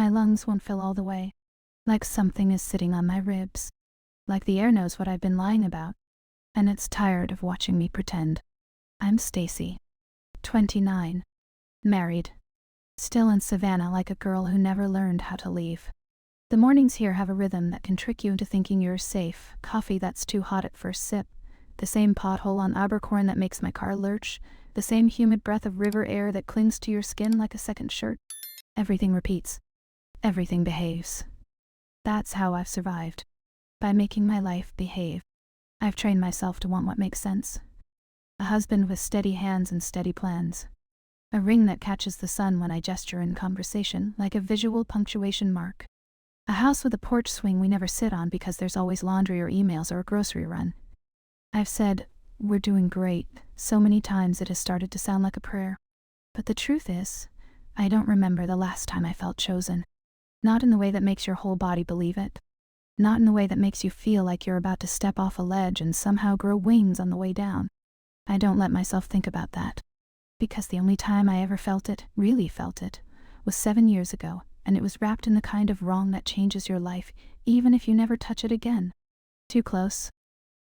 my lungs won't fill all the way. Like something is sitting on my ribs. Like the air knows what I've been lying about. And it's tired of watching me pretend. I'm Stacy. 29. Married. Still in Savannah like a girl who never learned how to leave. The mornings here have a rhythm that can trick you into thinking you're safe. Coffee that's too hot at first sip. The same pothole on Abercorn that makes my car lurch. The same humid breath of river air that clings to your skin like a second shirt. Everything repeats. Everything behaves. That's how I've survived. By making my life behave. I've trained myself to want what makes sense. A husband with steady hands and steady plans. A ring that catches the sun when I gesture in conversation, like a visual punctuation mark. A house with a porch swing we never sit on because there's always laundry or emails or a grocery run. I've said, "We're doing great," so many times it has started to sound like a prayer. But the truth is, I don't remember the last time I felt chosen. Not in the way that makes your whole body believe it. Not in the way that makes you feel like you're about to step off a ledge and somehow grow wings on the way down. I don't let myself think about that. Because the only time I ever felt it, really felt it, was 7 years ago, and it was wrapped in the kind of wrong that changes your life, even if you never touch it again. Too close.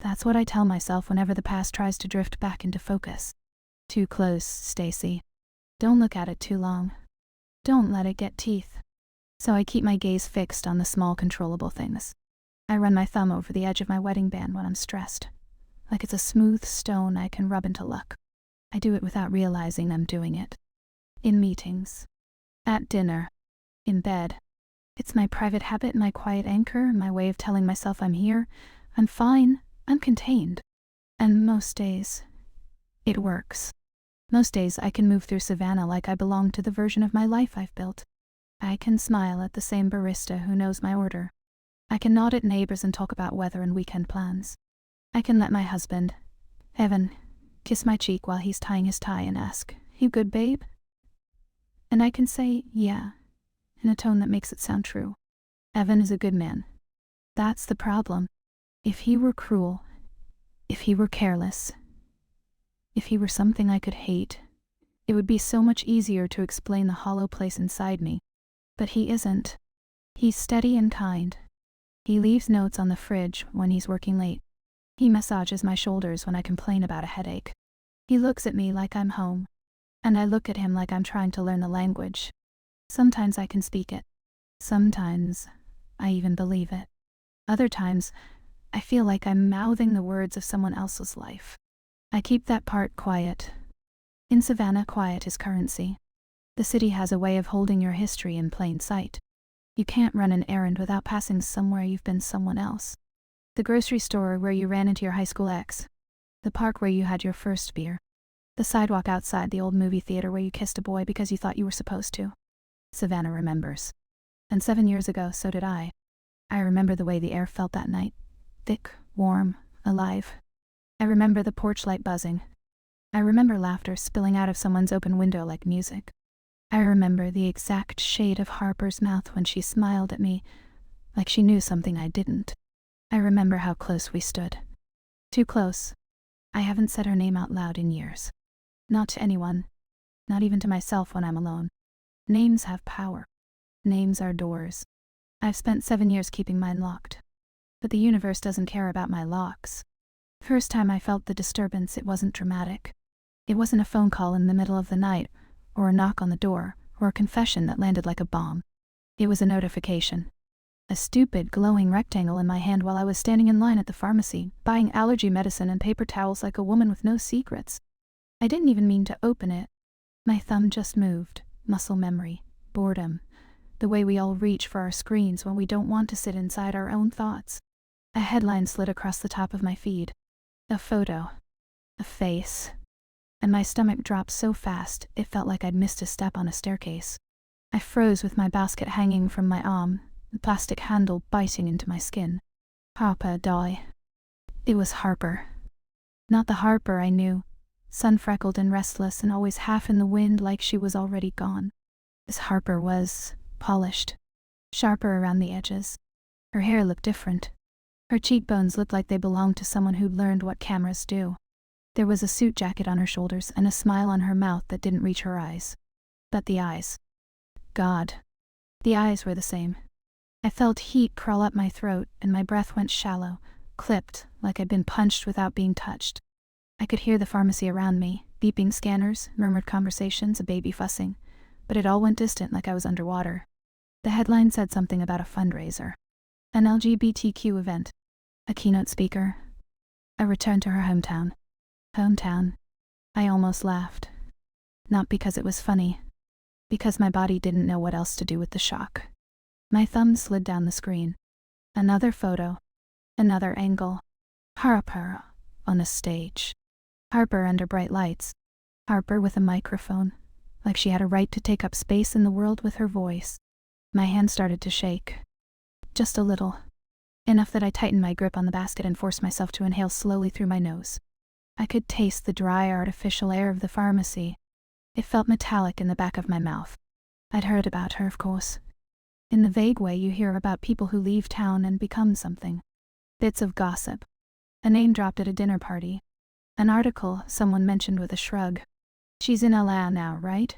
That's what I tell myself whenever the past tries to drift back into focus. Too close, Stacy. Don't look at it too long. Don't let it get teeth. So I keep my gaze fixed on the small controllable things. I run my thumb over the edge of my wedding band when I'm stressed. Like it's a smooth stone I can rub into luck. I do it without realizing I'm doing it. In meetings. At dinner. In bed. It's my private habit, my quiet anchor, my way of telling myself I'm here, I'm fine, I'm contained. And most days, it works. Most days I can move through Savannah like I belong to the version of my life I've built. I can smile at the same barista who knows my order. I can nod at neighbors and talk about weather and weekend plans. I can let my husband, Evan, kiss my cheek while he's tying his tie and ask, "You good, babe?" And I can say, "Yeah," in a tone that makes it sound true. Evan is a good man. That's the problem. If he were cruel, if he were careless, if he were something I could hate, it would be so much easier to explain the hollow place inside me. But he isn't. He's steady and kind. He leaves notes on the fridge when he's working late. He massages my shoulders when I complain about a headache. He looks at me like I'm home. And I look at him like I'm trying to learn the language. Sometimes I can speak it. Sometimes I even believe it. Other times, I feel like I'm mouthing the words of someone else's life. I keep that part quiet. In Savannah, quiet is currency. The city has a way of holding your history in plain sight. You can't run an errand without passing somewhere you've been someone else. The grocery store where you ran into your high school ex. The park where you had your first beer. The sidewalk outside the old movie theater where you kissed a boy because you thought you were supposed to. Savannah remembers. And 7 years ago, so did I. I remember the way the air felt that night. Thick, warm, alive. I remember the porch light buzzing. I remember laughter spilling out of someone's open window like music. I remember the exact shade of Harper's mouth when she smiled at me, like she knew something I didn't. I remember how close we stood. Too close. I haven't said her name out loud in years. Not to anyone. Not even to myself when I'm alone. Names have power. Names are doors. I've spent 7 years keeping mine locked. But the universe doesn't care about my locks. First time I felt the disturbance, it wasn't dramatic. It wasn't a phone call in the middle of the night, or a knock on the door, or a confession that landed like a bomb. It was a notification. A stupid, glowing rectangle in my hand while I was standing in line at the pharmacy, buying allergy medicine and paper towels like a woman with no secrets. I didn't even mean to open it. My thumb just moved. Muscle memory. Boredom. The way we all reach for our screens when we don't want to sit inside our own thoughts. A headline slid across the top of my feed. A photo. A face. And my stomach dropped so fast, it felt like I'd missed a step on a staircase. I froze with my basket hanging from my arm, the plastic handle biting into my skin. Harper die. It was Harper. Not the Harper I knew, sun-freckled and restless and always half in the wind like she was already gone. This Harper was polished, sharper around the edges. Her hair looked different. Her cheekbones looked like they belonged to someone who'd learned what cameras do. There was a suit jacket on her shoulders and a smile on her mouth that didn't reach her eyes. But the eyes. God. The eyes were the same. I felt heat crawl up my throat and my breath went shallow, clipped, like I'd been punched without being touched. I could hear the pharmacy around me, beeping scanners, murmured conversations, a baby fussing, but it all went distant like I was underwater. The headline said something about a fundraiser. An LGBTQ event. A keynote speaker. A return to her hometown. Hometown. I almost laughed. Not because it was funny. Because my body didn't know what else to do with the shock. My thumb slid down the screen. Another photo. Another angle. Harper on a stage. Harper under bright lights. Harper with a microphone, like she had a right to take up space in the world with her voice. My hand started to shake. Just a little. Enough that I tightened my grip on the basket and forced myself to inhale slowly through my nose. I could taste the dry, artificial air of the pharmacy. It felt metallic in the back of my mouth. I'd heard about her, of course. In the vague way you hear about people who leave town and become something. Bits of gossip. A name dropped at a dinner party. An article someone mentioned with a shrug. She's in LA now, right?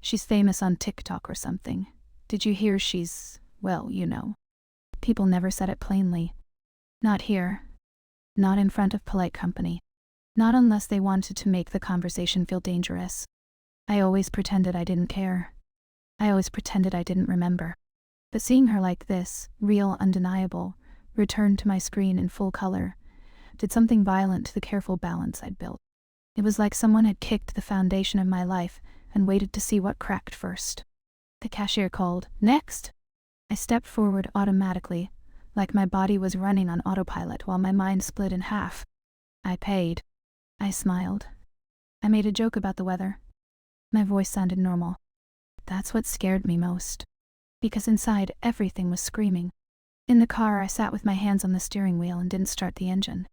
She's famous on TikTok or something. Did you hear she's, well, you know. People never said it plainly. Not here. Not in front of polite company. Not unless they wanted to make the conversation feel dangerous. I always pretended I didn't care. I always pretended I didn't remember. But seeing her like this, real, undeniable, returned to my screen in full color, did something violent to the careful balance I'd built. It was like someone had kicked the foundation of my life and waited to see what cracked first. The cashier called, "Next!" I stepped forward automatically, like my body was running on autopilot while my mind split in half. I paid. I smiled. I made a joke about the weather. My voice sounded normal. That's what scared me most. Because inside, everything was screaming. In the car, I sat with my hands on the steering wheel and didn't start the engine.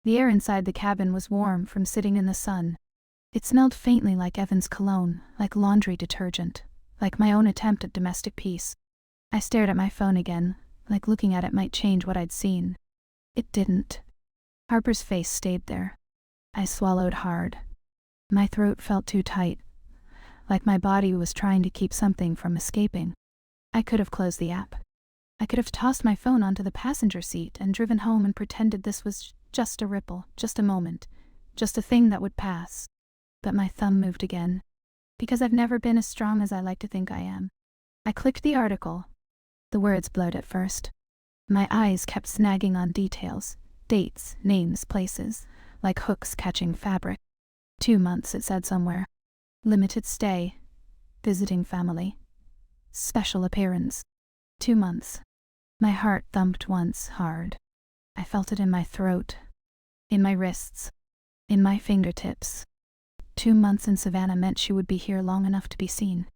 The air inside the cabin was warm from sitting in the sun. It smelled faintly like Evan's cologne, like laundry detergent, like my own attempt at domestic peace. I stared at my phone again, like looking at it might change what I'd seen. It didn't. Harper's face stayed there. I swallowed hard. My throat felt too tight, like my body was trying to keep something from escaping. I could have closed the app. I could have tossed my phone onto the passenger seat and driven home and pretended this was just a ripple, just a moment, just a thing that would pass. But my thumb moved again, because I've never been as strong as I like to think I am. I clicked the article. The words blurred at first. My eyes kept snagging on details, dates, names, places, like hooks catching fabric. 2 months, it said somewhere. Limited stay. Visiting family. Special appearance. 2 months. My heart thumped once, hard. I felt it in my throat, in my wrists, in my fingertips. 2 months in Savannah meant she would be here long enough to be seen.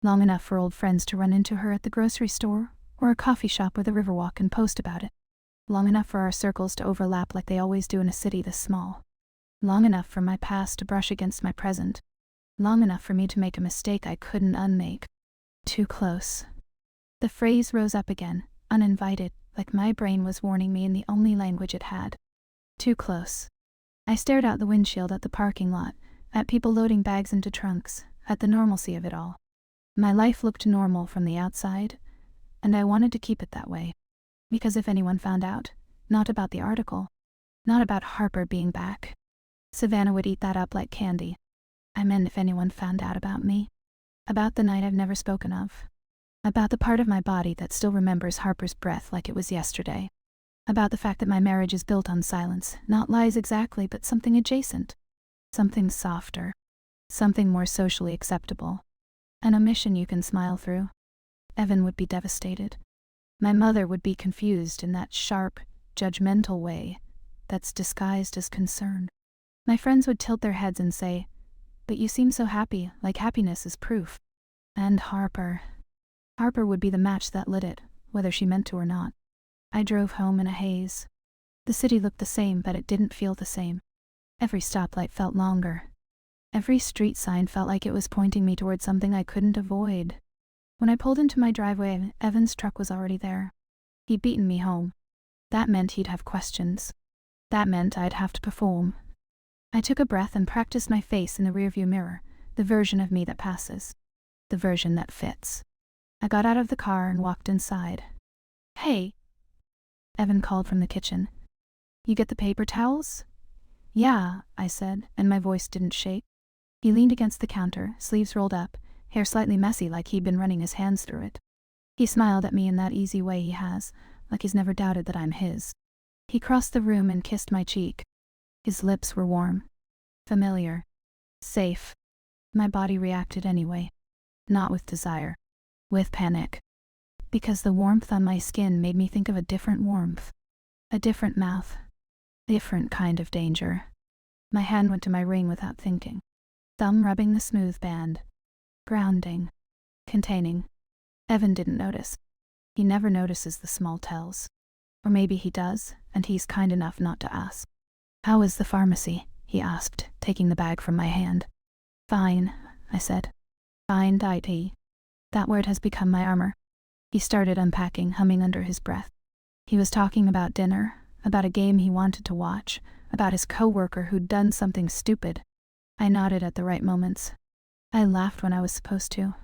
Long enough for old friends to run into her at the grocery store or a coffee shop with a riverwalk and post about it. Long enough for our circles to overlap like they always do in a city this small. Long enough for my past to brush against my present. Long enough for me to make a mistake I couldn't unmake. Too close. The phrase rose up again, uninvited, like my brain was warning me in the only language it had. Too close. I stared out the windshield at the parking lot, at people loading bags into trunks, at the normalcy of it all. My life looked normal from the outside, and I wanted to keep it that way. Because if anyone found out, not about the article, not about Harper being back, Savannah would eat that up like candy. I meant if anyone found out about me. About the night I've never spoken of. About the part of my body that still remembers Harper's breath like it was yesterday. About the fact that my marriage is built on silence, not lies exactly, but something adjacent. Something softer. Something more socially acceptable. An omission you can smile through. Evan would be devastated. My mother would be confused in that sharp, judgmental way that's disguised as concern. My friends would tilt their heads and say, "But you seem so happy, like happiness is proof." And Harper would be the match that lit it, whether she meant to or not. I drove home in a haze. The city looked the same, but it didn't feel the same. Every stoplight felt longer. Every street sign felt like it was pointing me toward something I couldn't avoid. When I pulled into my driveway, Evan's truck was already there. He'd beaten me home. That meant he'd have questions. That meant I'd have to perform. I took a breath and practiced my face in the rearview mirror, the version of me that passes. The version that fits. I got out of the car and walked inside. "Hey," Evan called from the kitchen. "You get the paper towels?" "Yeah," I said, and my voice didn't shake. He leaned against the counter, sleeves rolled up, hair slightly messy like he'd been running his hands through it. He smiled at me in that easy way he has, like he's never doubted that I'm his. He crossed the room and kissed my cheek. His lips were warm, familiar, safe. My body reacted anyway. Not with desire. With panic. Because the warmth on my skin made me think of a different warmth. A different mouth. Different kind of danger. My hand went to my ring without thinking. Thumb rubbing the smooth band. Grounding. Containing. Evan didn't notice. He never notices the small tells. Or maybe he does, and he's kind enough not to ask. "How is the pharmacy?" he asked, taking the bag from my hand. "Fine," I said. "Fine, IT. That word has become my armor." He started unpacking, humming under his breath. He was talking about dinner, about a game he wanted to watch, about his coworker who'd done something stupid. I nodded at the right moments. I laughed when I was supposed to.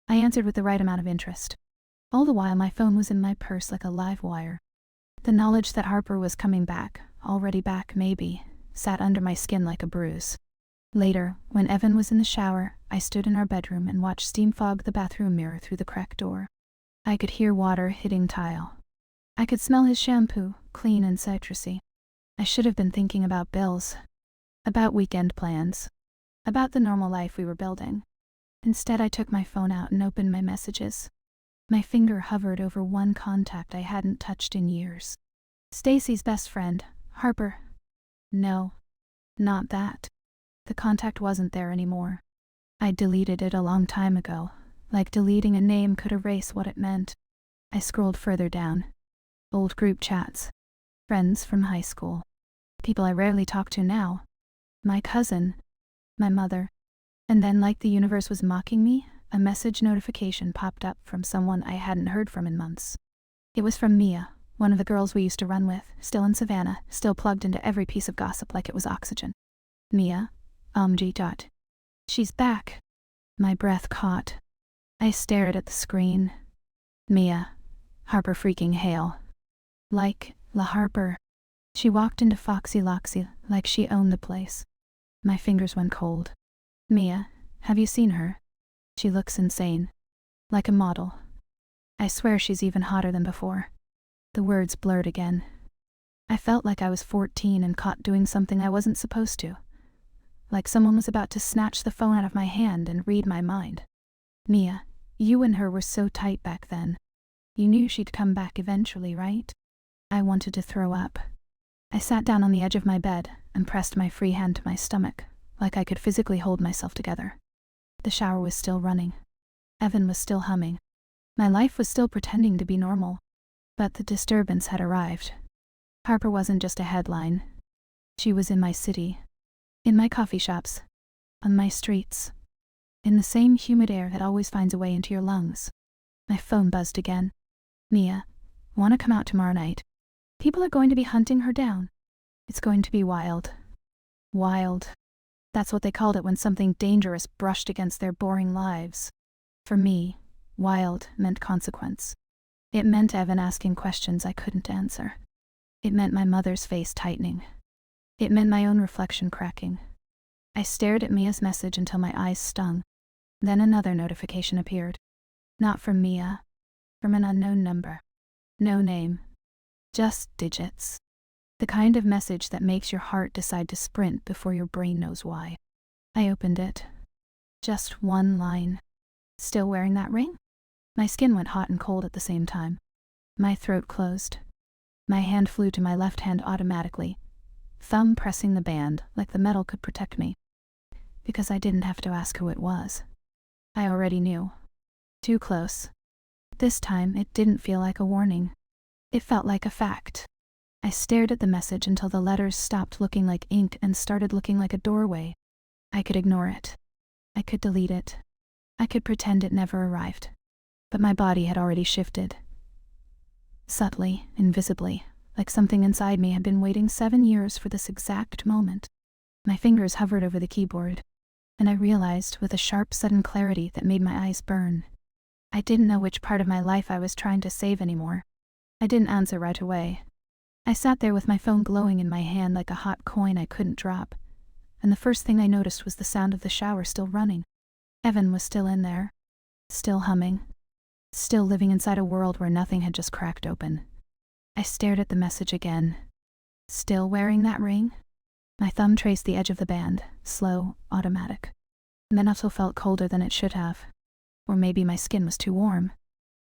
I answered with the right amount of interest. All the while my phone was in my purse like a live wire. The knowledge that Harper was coming back, already back maybe, sat under my skin like a bruise. Later, when Evan was in the shower, I stood in our bedroom and watched steam fog the bathroom mirror through the cracked door. I could hear water hitting tile. I could smell his shampoo, clean and citrusy. I should have been thinking about bills. About weekend plans. About the normal life we were building. Instead, I took my phone out and opened my messages. My finger hovered over one contact I hadn't touched in years. Stacy's best friend, Harper. No, not that. The contact wasn't there anymore. I'd deleted it a long time ago, like deleting a name could erase what it meant. I scrolled further down. Old group chats. Friends from high school. People I rarely talk to now. My cousin. My mother. And then, like the universe was mocking me, a message notification popped up from someone I hadn't heard from in months. It was from Mia, one of the girls we used to run with, still in Savannah, still plugged into every piece of gossip like it was oxygen. Mia, G. She's back. My breath caught. I stared at the screen. Mia. Harper freaking Hale. Like La Harper. She walked into Foxy Loxy like she owned the place. My fingers went cold. Mia, have you seen her? She looks insane. Like a model. I swear she's even hotter than before. The words blurred again. I felt like I was 14 and caught doing something I wasn't supposed to. Like someone was about to snatch the phone out of my hand and read my mind. Mia, you and her were so tight back then. You knew she'd come back eventually, right? I wanted to throw up. I sat down on the edge of my bed and pressed my free hand to my stomach, like I could physically hold myself together. The shower was still running. Evan was still humming. My life was still pretending to be normal. But the disturbance had arrived. Harper wasn't just a headline. She was in my city. In my coffee shops. On my streets. In the same humid air that always finds a way into your lungs. My phone buzzed again. Mia, wanna come out tomorrow night? People are going to be hunting her down. It's going to be wild. Wild. That's what they called it when something dangerous brushed against their boring lives. For me, wild meant consequence. It meant Evan asking questions I couldn't answer. It meant my mother's face tightening. It meant my own reflection cracking. I stared at Mia's message until my eyes stung. Then another notification appeared. Not from Mia. From an unknown number. No name. Just digits. The kind of message that makes your heart decide to sprint before your brain knows why. I opened it. Just one line. Still wearing that ring? My skin went hot and cold at the same time. My throat closed. My hand flew to my left hand automatically, thumb pressing the band like the metal could protect me. Because I didn't have to ask who it was. I already knew. Too close. This time it didn't feel like a warning. It felt like a fact. I stared at the message until the letters stopped looking like ink and started looking like a doorway. I could ignore it. I could delete it. I could pretend it never arrived. But my body had already shifted. Subtly, invisibly, like something inside me had been waiting 7 years for this exact moment. My fingers hovered over the keyboard, and I realized with a sharp, sudden clarity that made my eyes burn. I didn't know which part of my life I was trying to save anymore. I didn't answer right away. I sat there with my phone glowing in my hand like a hot coin I couldn't drop, and the first thing I noticed was the sound of the shower still running. Evan was still in there, still humming, still living inside a world where nothing had just cracked open. I stared at the message again. Still wearing that ring? My thumb traced the edge of the band, slow, automatic. The metal felt colder than it should have. Or maybe my skin was too warm.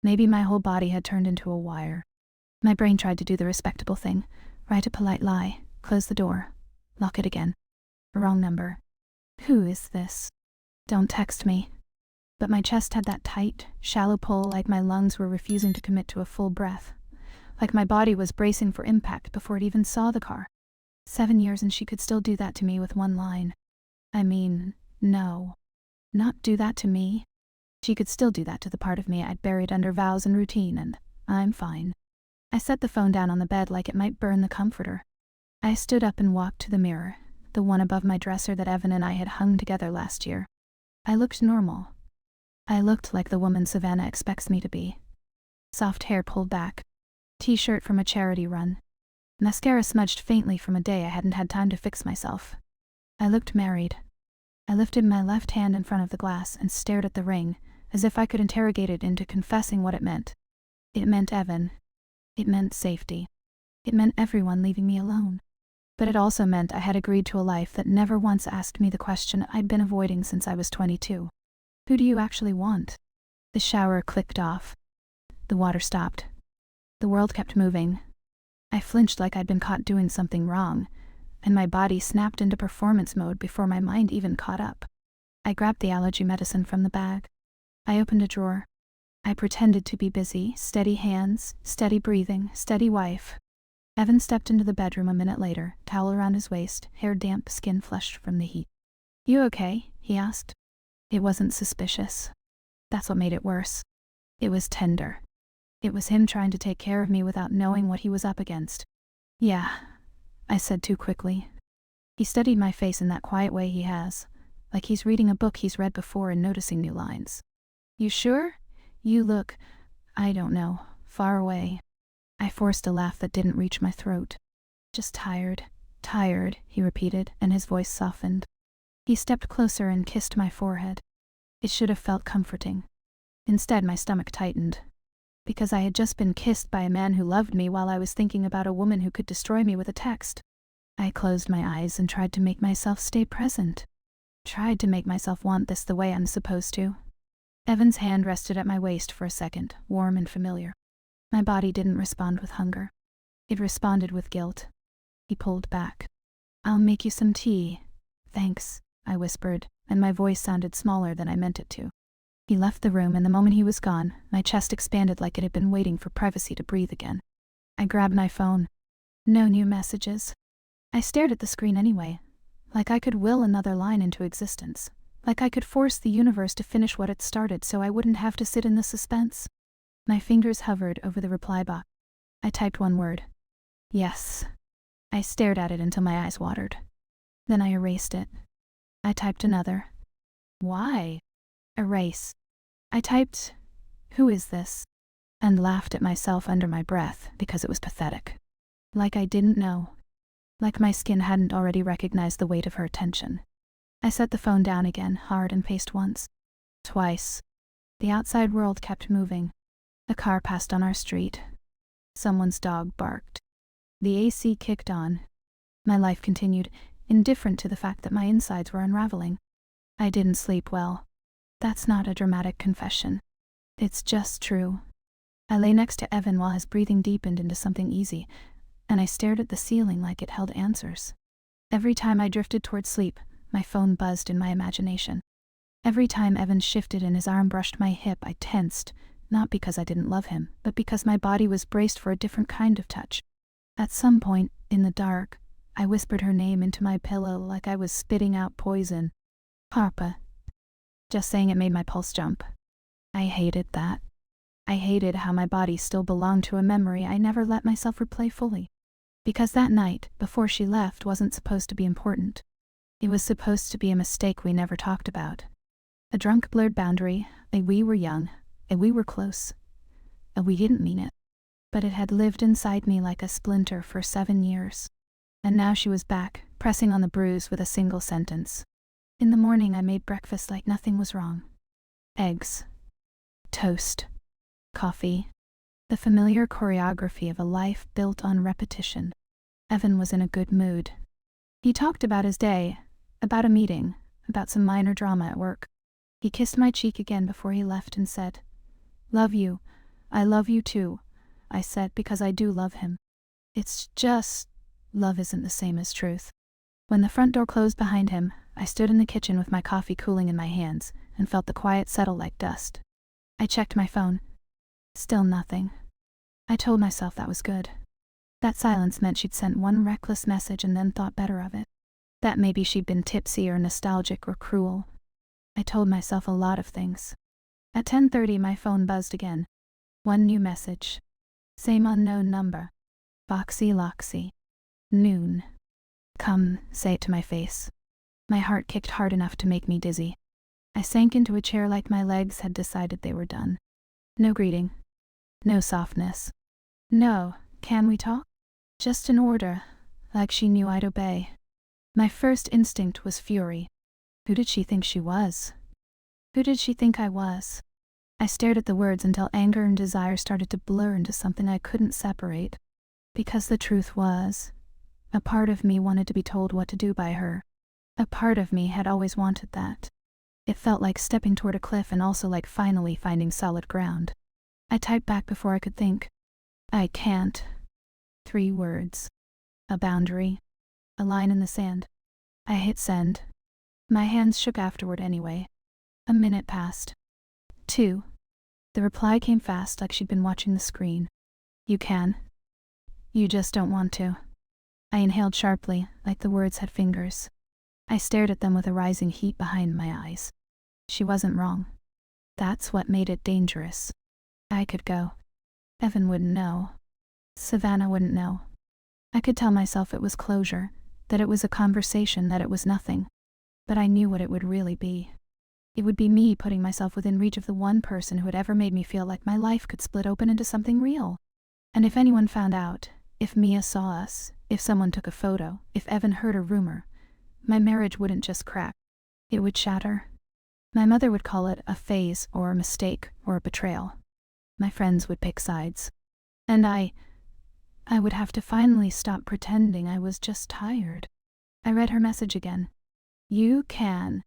Maybe my whole body had turned into a wire. My brain tried to do the respectable thing, write a polite lie, close the door, lock it again. Wrong number. Who is this? Don't text me. But my chest had that tight, shallow pull, like my lungs were refusing to commit to a full breath. Like my body was bracing for impact before it even saw the car. 7 years and she could still do that to me with one line. I mean, no. Not do that to me. She could still do that to the part of me I'd buried under vows and routine, and I'm fine. I set the phone down on the bed like it might burn the comforter. I stood up and walked to the mirror, the one above my dresser that Evan and I had hung together last year. I looked normal. I looked like the woman Savannah expects me to be. Soft hair pulled back. T-shirt from a charity run. Mascara smudged faintly from a day I hadn't had time to fix myself. I looked married. I lifted my left hand in front of the glass and stared at the ring, as if I could interrogate it into confessing what it meant. It meant Evan. It meant safety. It meant everyone leaving me alone. But it also meant I had agreed to a life that never once asked me the question I'd been avoiding since I was 22. Who do you actually want? The shower clicked off. The water stopped. The world kept moving. I flinched like I'd been caught doing something wrong, and my body snapped into performance mode before my mind even caught up. I grabbed the allergy medicine from the bag. I opened a drawer. I pretended to be busy, steady hands, steady breathing, steady wife. Evan stepped into the bedroom a minute later, towel around his waist, hair damp, skin flushed from the heat. You okay? He asked. It wasn't suspicious. That's what made it worse. It was tender. It was him trying to take care of me without knowing what he was up against. Yeah, I said too quickly. He studied my face in that quiet way he has, like he's reading a book he's read before and noticing new lines. You sure? You look, I don't know, far away. I forced a laugh that didn't reach my throat. Just tired, he repeated, and his voice softened. He stepped closer and kissed my forehead. It should have felt comforting. Instead, my stomach tightened. Because I had just been kissed by a man who loved me while I was thinking about a woman who could destroy me with a text. I closed my eyes and tried to make myself stay present. Tried to make myself want this the way I'm supposed to. Evan's hand rested at my waist for a second, warm and familiar. My body didn't respond with hunger. It responded with guilt. He pulled back. I'll make you some tea. Thanks, I whispered, and my voice sounded smaller than I meant it to. He left the room, and the moment he was gone, my chest expanded like it had been waiting for privacy to breathe again. I grabbed my phone. No new messages. I stared at the screen anyway, like I could will another line into existence, like I could force the universe to finish what it started so I wouldn't have to sit in the suspense. My fingers hovered over the reply box. I typed one word. Yes. I stared at it until my eyes watered. Then I erased it. I typed another. Why? Erase. I typed, who is this? And laughed at myself under my breath because it was pathetic. Like I didn't know. Like my skin hadn't already recognized the weight of her attention. I set the phone down again, hard and paced once. Twice. The outside world kept moving. A car passed on our street. Someone's dog barked. The AC kicked on. My life continued, indifferent to the fact that my insides were unraveling. I didn't sleep well. That's not a dramatic confession. It's just true. I lay next to Evan while his breathing deepened into something easy, and I stared at the ceiling like it held answers. Every time I drifted toward sleep, my phone buzzed in my imagination. Every time Evan shifted and his arm brushed my hip, I tensed, not because I didn't love him, but because my body was braced for a different kind of touch. At some point, in the dark, I whispered her name into my pillow like I was spitting out poison. Harpa. Just saying it made my pulse jump. I hated that. I hated how my body still belonged to a memory I never let myself replay fully. Because that night, before she left, wasn't supposed to be important. It was supposed to be a mistake we never talked about. A drunk blurred boundary, a we were young, and we were close, and we didn't mean it. But it had lived inside me like a splinter for 7 years. And now she was back, pressing on the bruise with a single sentence. In the morning I made breakfast like nothing was wrong. Eggs. Toast. Coffee. The familiar choreography of a life built on repetition. Evan was in a good mood. He talked about his day, about a meeting, about some minor drama at work. He kissed my cheek again before he left and said, "Love you. I love you too," I said, because I do love him. It's just, love isn't the same as truth. When the front door closed behind him, I stood in the kitchen with my coffee cooling in my hands and felt the quiet settle like dust. I checked my phone. Still nothing. I told myself that was good. That silence meant she'd sent one reckless message and then thought better of it. That maybe she'd been tipsy or nostalgic or cruel. I told myself a lot of things. At 10:30 my phone buzzed again. One new message. Same unknown number. Foxy Loxy. Noon. Come, say it to my face. My heart kicked hard enough to make me dizzy. I sank into a chair like my legs had decided they were done. No greeting. No softness. No, can we talk? Just an order, like she knew I'd obey. My first instinct was fury. Who did she think she was? Who did she think I was? I stared at the words until anger and desire started to blur into something I couldn't separate. Because the truth was, a part of me wanted to be told what to do by her. A part of me had always wanted that. It felt like stepping toward a cliff and also like finally finding solid ground. I typed back before I could think. I can't. 3 words. A boundary. A line in the sand. I hit send. My hands shook afterward anyway. A minute passed. 2. The reply came fast, like she'd been watching the screen. You can. You just don't want to. I inhaled sharply, like the words had fingers. I stared at them with a rising heat behind my eyes. She wasn't wrong. That's what made it dangerous. I could go. Evan wouldn't know. Savannah wouldn't know. I could tell myself it was closure, that it was a conversation, that it was nothing. But I knew what it would really be. It would be me putting myself within reach of the one person who had ever made me feel like my life could split open into something real. And if anyone found out, if Mia saw us, if someone took a photo, if Evan heard a rumor, my marriage wouldn't just crack. It would shatter. My mother would call it a phase or a mistake or a betrayal. My friends would pick sides. And I would have to finally stop pretending I was just tired. I read her message again. You can.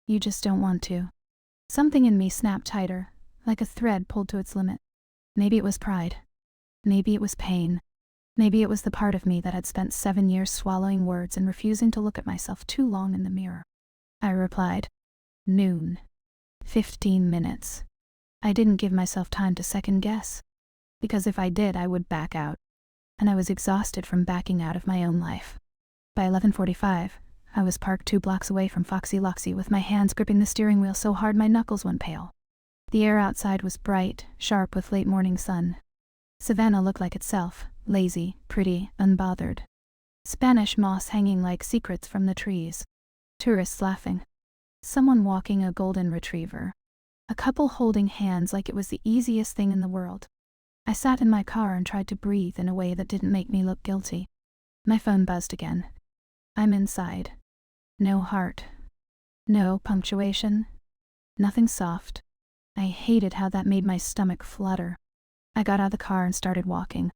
You just don't want to. Something in me snapped tighter, like a thread pulled to its limit. Maybe it was pride. Maybe it was pain. Maybe it was the part of me that had spent 7 years swallowing words and refusing to look at myself too long in the mirror. I replied. Noon. 15 minutes. I didn't give myself time to second guess. Because if I did, I would back out. And I was exhausted from backing out of my own life. By 11:45, I was parked 2 blocks away from Foxy Loxy with my hands gripping the steering wheel so hard my knuckles went pale. The air outside was bright, sharp with late morning sun. Savannah looked like itself, lazy, pretty, unbothered. Spanish moss hanging like secrets from the trees. Tourists laughing. Someone walking a golden retriever. A couple holding hands like it was the easiest thing in the world. I sat in my car and tried to breathe in a way that didn't make me look guilty. My phone buzzed again. I'm inside. No heart. No punctuation. Nothing soft. I hated how that made my stomach flutter. I got out of the car and started walking.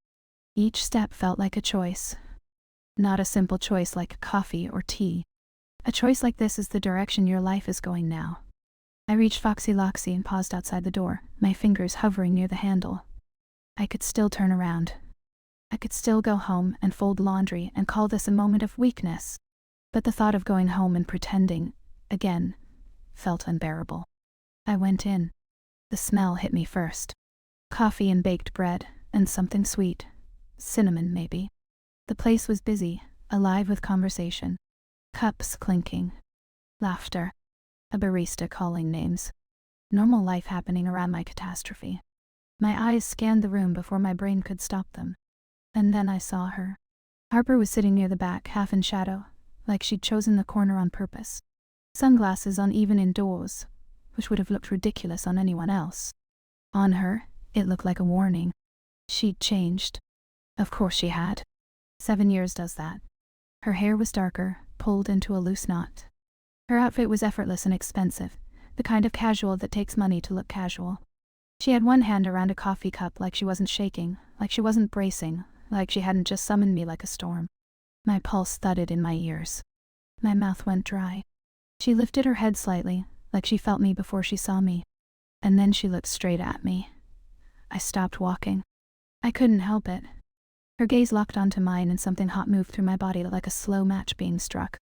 Each step felt like a choice. Not a simple choice like coffee or tea. A choice like this is the direction your life is going now. I reached Foxy Loxy and paused outside the door, my fingers hovering near the handle. I could still turn around. I could still go home and fold laundry and call this a moment of weakness. But the thought of going home and pretending, again, felt unbearable. I went in. The smell hit me first. Coffee and baked bread, and something sweet. Cinnamon, maybe. The place was busy, alive with conversation. Cups clinking. Laughter. A barista calling names. Normal life happening around my catastrophe. My eyes scanned the room before my brain could stop them. And then I saw her. Harper was sitting near the back, half in shadow, like she'd chosen the corner on purpose. Sunglasses on even indoors, which would have looked ridiculous on anyone else. On her, it looked like a warning. She'd changed. Of course she had. 7 years does that. Her hair was darker, pulled into a loose knot. Her outfit was effortless and expensive, the kind of casual that takes money to look casual. She had one hand around a coffee cup like she wasn't shaking, like she wasn't bracing, like she hadn't just summoned me like a storm. My pulse thudded in my ears. My mouth went dry. She lifted her head slightly, like she felt me before she saw me. And then she looked straight at me. I stopped walking. I couldn't help it. Her gaze locked onto mine and something hot moved through my body like a slow match being struck.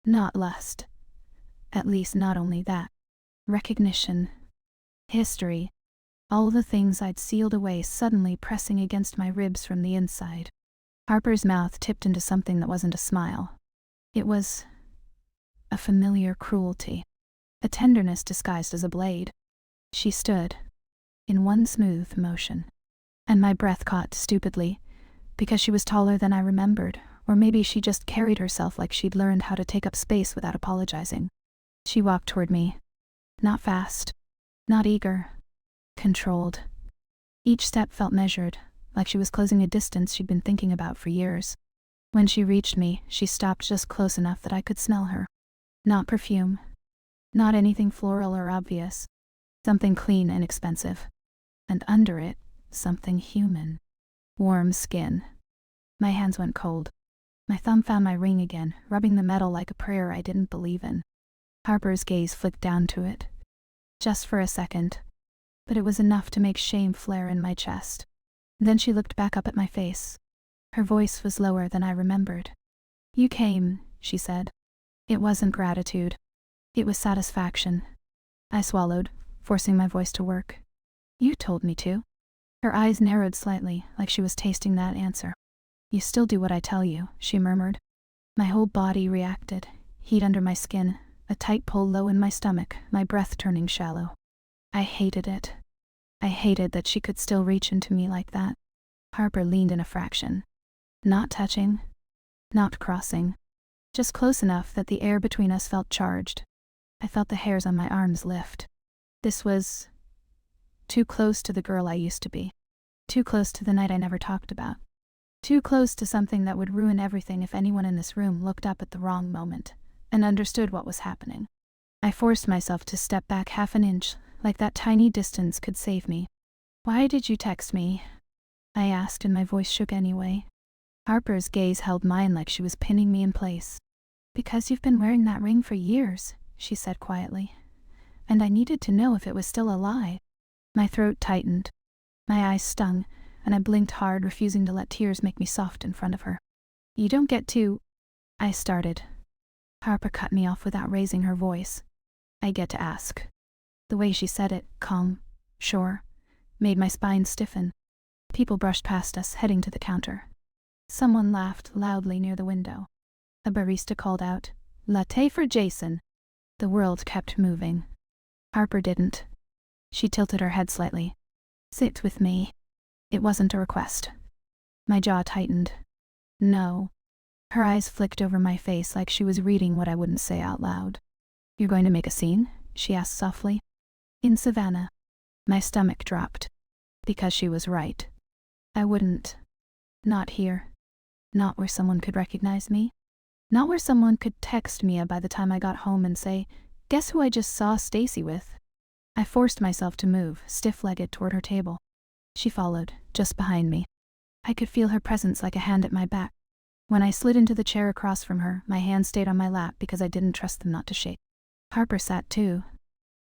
Not lust. At least not only that. Recognition. History. All the things I'd sealed away suddenly pressing against my ribs from the inside. Harper's mouth tipped into something that wasn't a smile. It was a familiar cruelty. A tenderness disguised as a blade. She stood, in one smooth motion. And my breath caught stupidly, because she was taller than I remembered, or maybe she just carried herself like she'd learned how to take up space without apologizing. She walked toward me. Not fast. Not eager. Controlled. Each step felt measured, like she was closing a distance she'd been thinking about for years. When she reached me, she stopped just close enough that I could smell her. Not perfume. Not anything floral or obvious. Something clean and expensive. And under it, something human. Warm skin. My hands went cold. My thumb found my ring again, rubbing the metal like a prayer I didn't believe in. Harper's gaze flicked down to it. Just for a second. But it was enough to make shame flare in my chest. Then she looked back up at my face. Her voice was lower than I remembered. "You came," she said. It wasn't gratitude. It was satisfaction. I swallowed, forcing my voice to work. "You told me to." Her eyes narrowed slightly, like she was tasting that answer. "You still do what I tell you," she murmured. My whole body reacted, heat under my skin, a tight pull low in my stomach, my breath turning shallow. I hated it. I hated that she could still reach into me like that. Harper leaned in a fraction. Not touching. Not crossing. Just close enough that the air between us felt charged. I felt the hairs on my arms lift. This was too close to the girl I used to be. Too close to the night I never talked about. Too close to something that would ruin everything if anyone in this room looked up at the wrong moment and understood what was happening. I forced myself to step back half an inch, like that tiny distance could save me. "Why did you text me?" I asked, and my voice shook anyway. Harper's gaze held mine like she was pinning me in place. "Because you've been wearing that ring for years," she said quietly. "And I needed to know if it was still a lie." My throat tightened. My eyes stung, and I blinked hard, refusing to let tears make me soft in front of her. "You don't get to—" I started. Harper cut me off without raising her voice. "I get to ask." The way she said it, calm, sure, made my spine stiffen. People brushed past us, heading to the counter. Someone laughed loudly near the window. A barista called out, "Latte for Jason." The world kept moving. Harper didn't. She tilted her head slightly. "Sit with me." It wasn't a request. My jaw tightened. "No." Her eyes flicked over my face like she was reading what I wouldn't say out loud. "You're going to make a scene?" she asked softly. "In Savannah." My stomach dropped. Because she was right. I wouldn't. Not here. Not where someone could recognize me. Not where someone could text Mia by the time I got home and say, "Guess who I just saw Stacy with?" I forced myself to move, stiff-legged, toward her table. She followed, just behind me. I could feel her presence like a hand at my back. When I slid into the chair across from her, my hands stayed on my lap because I didn't trust them not to shake. Harper sat too.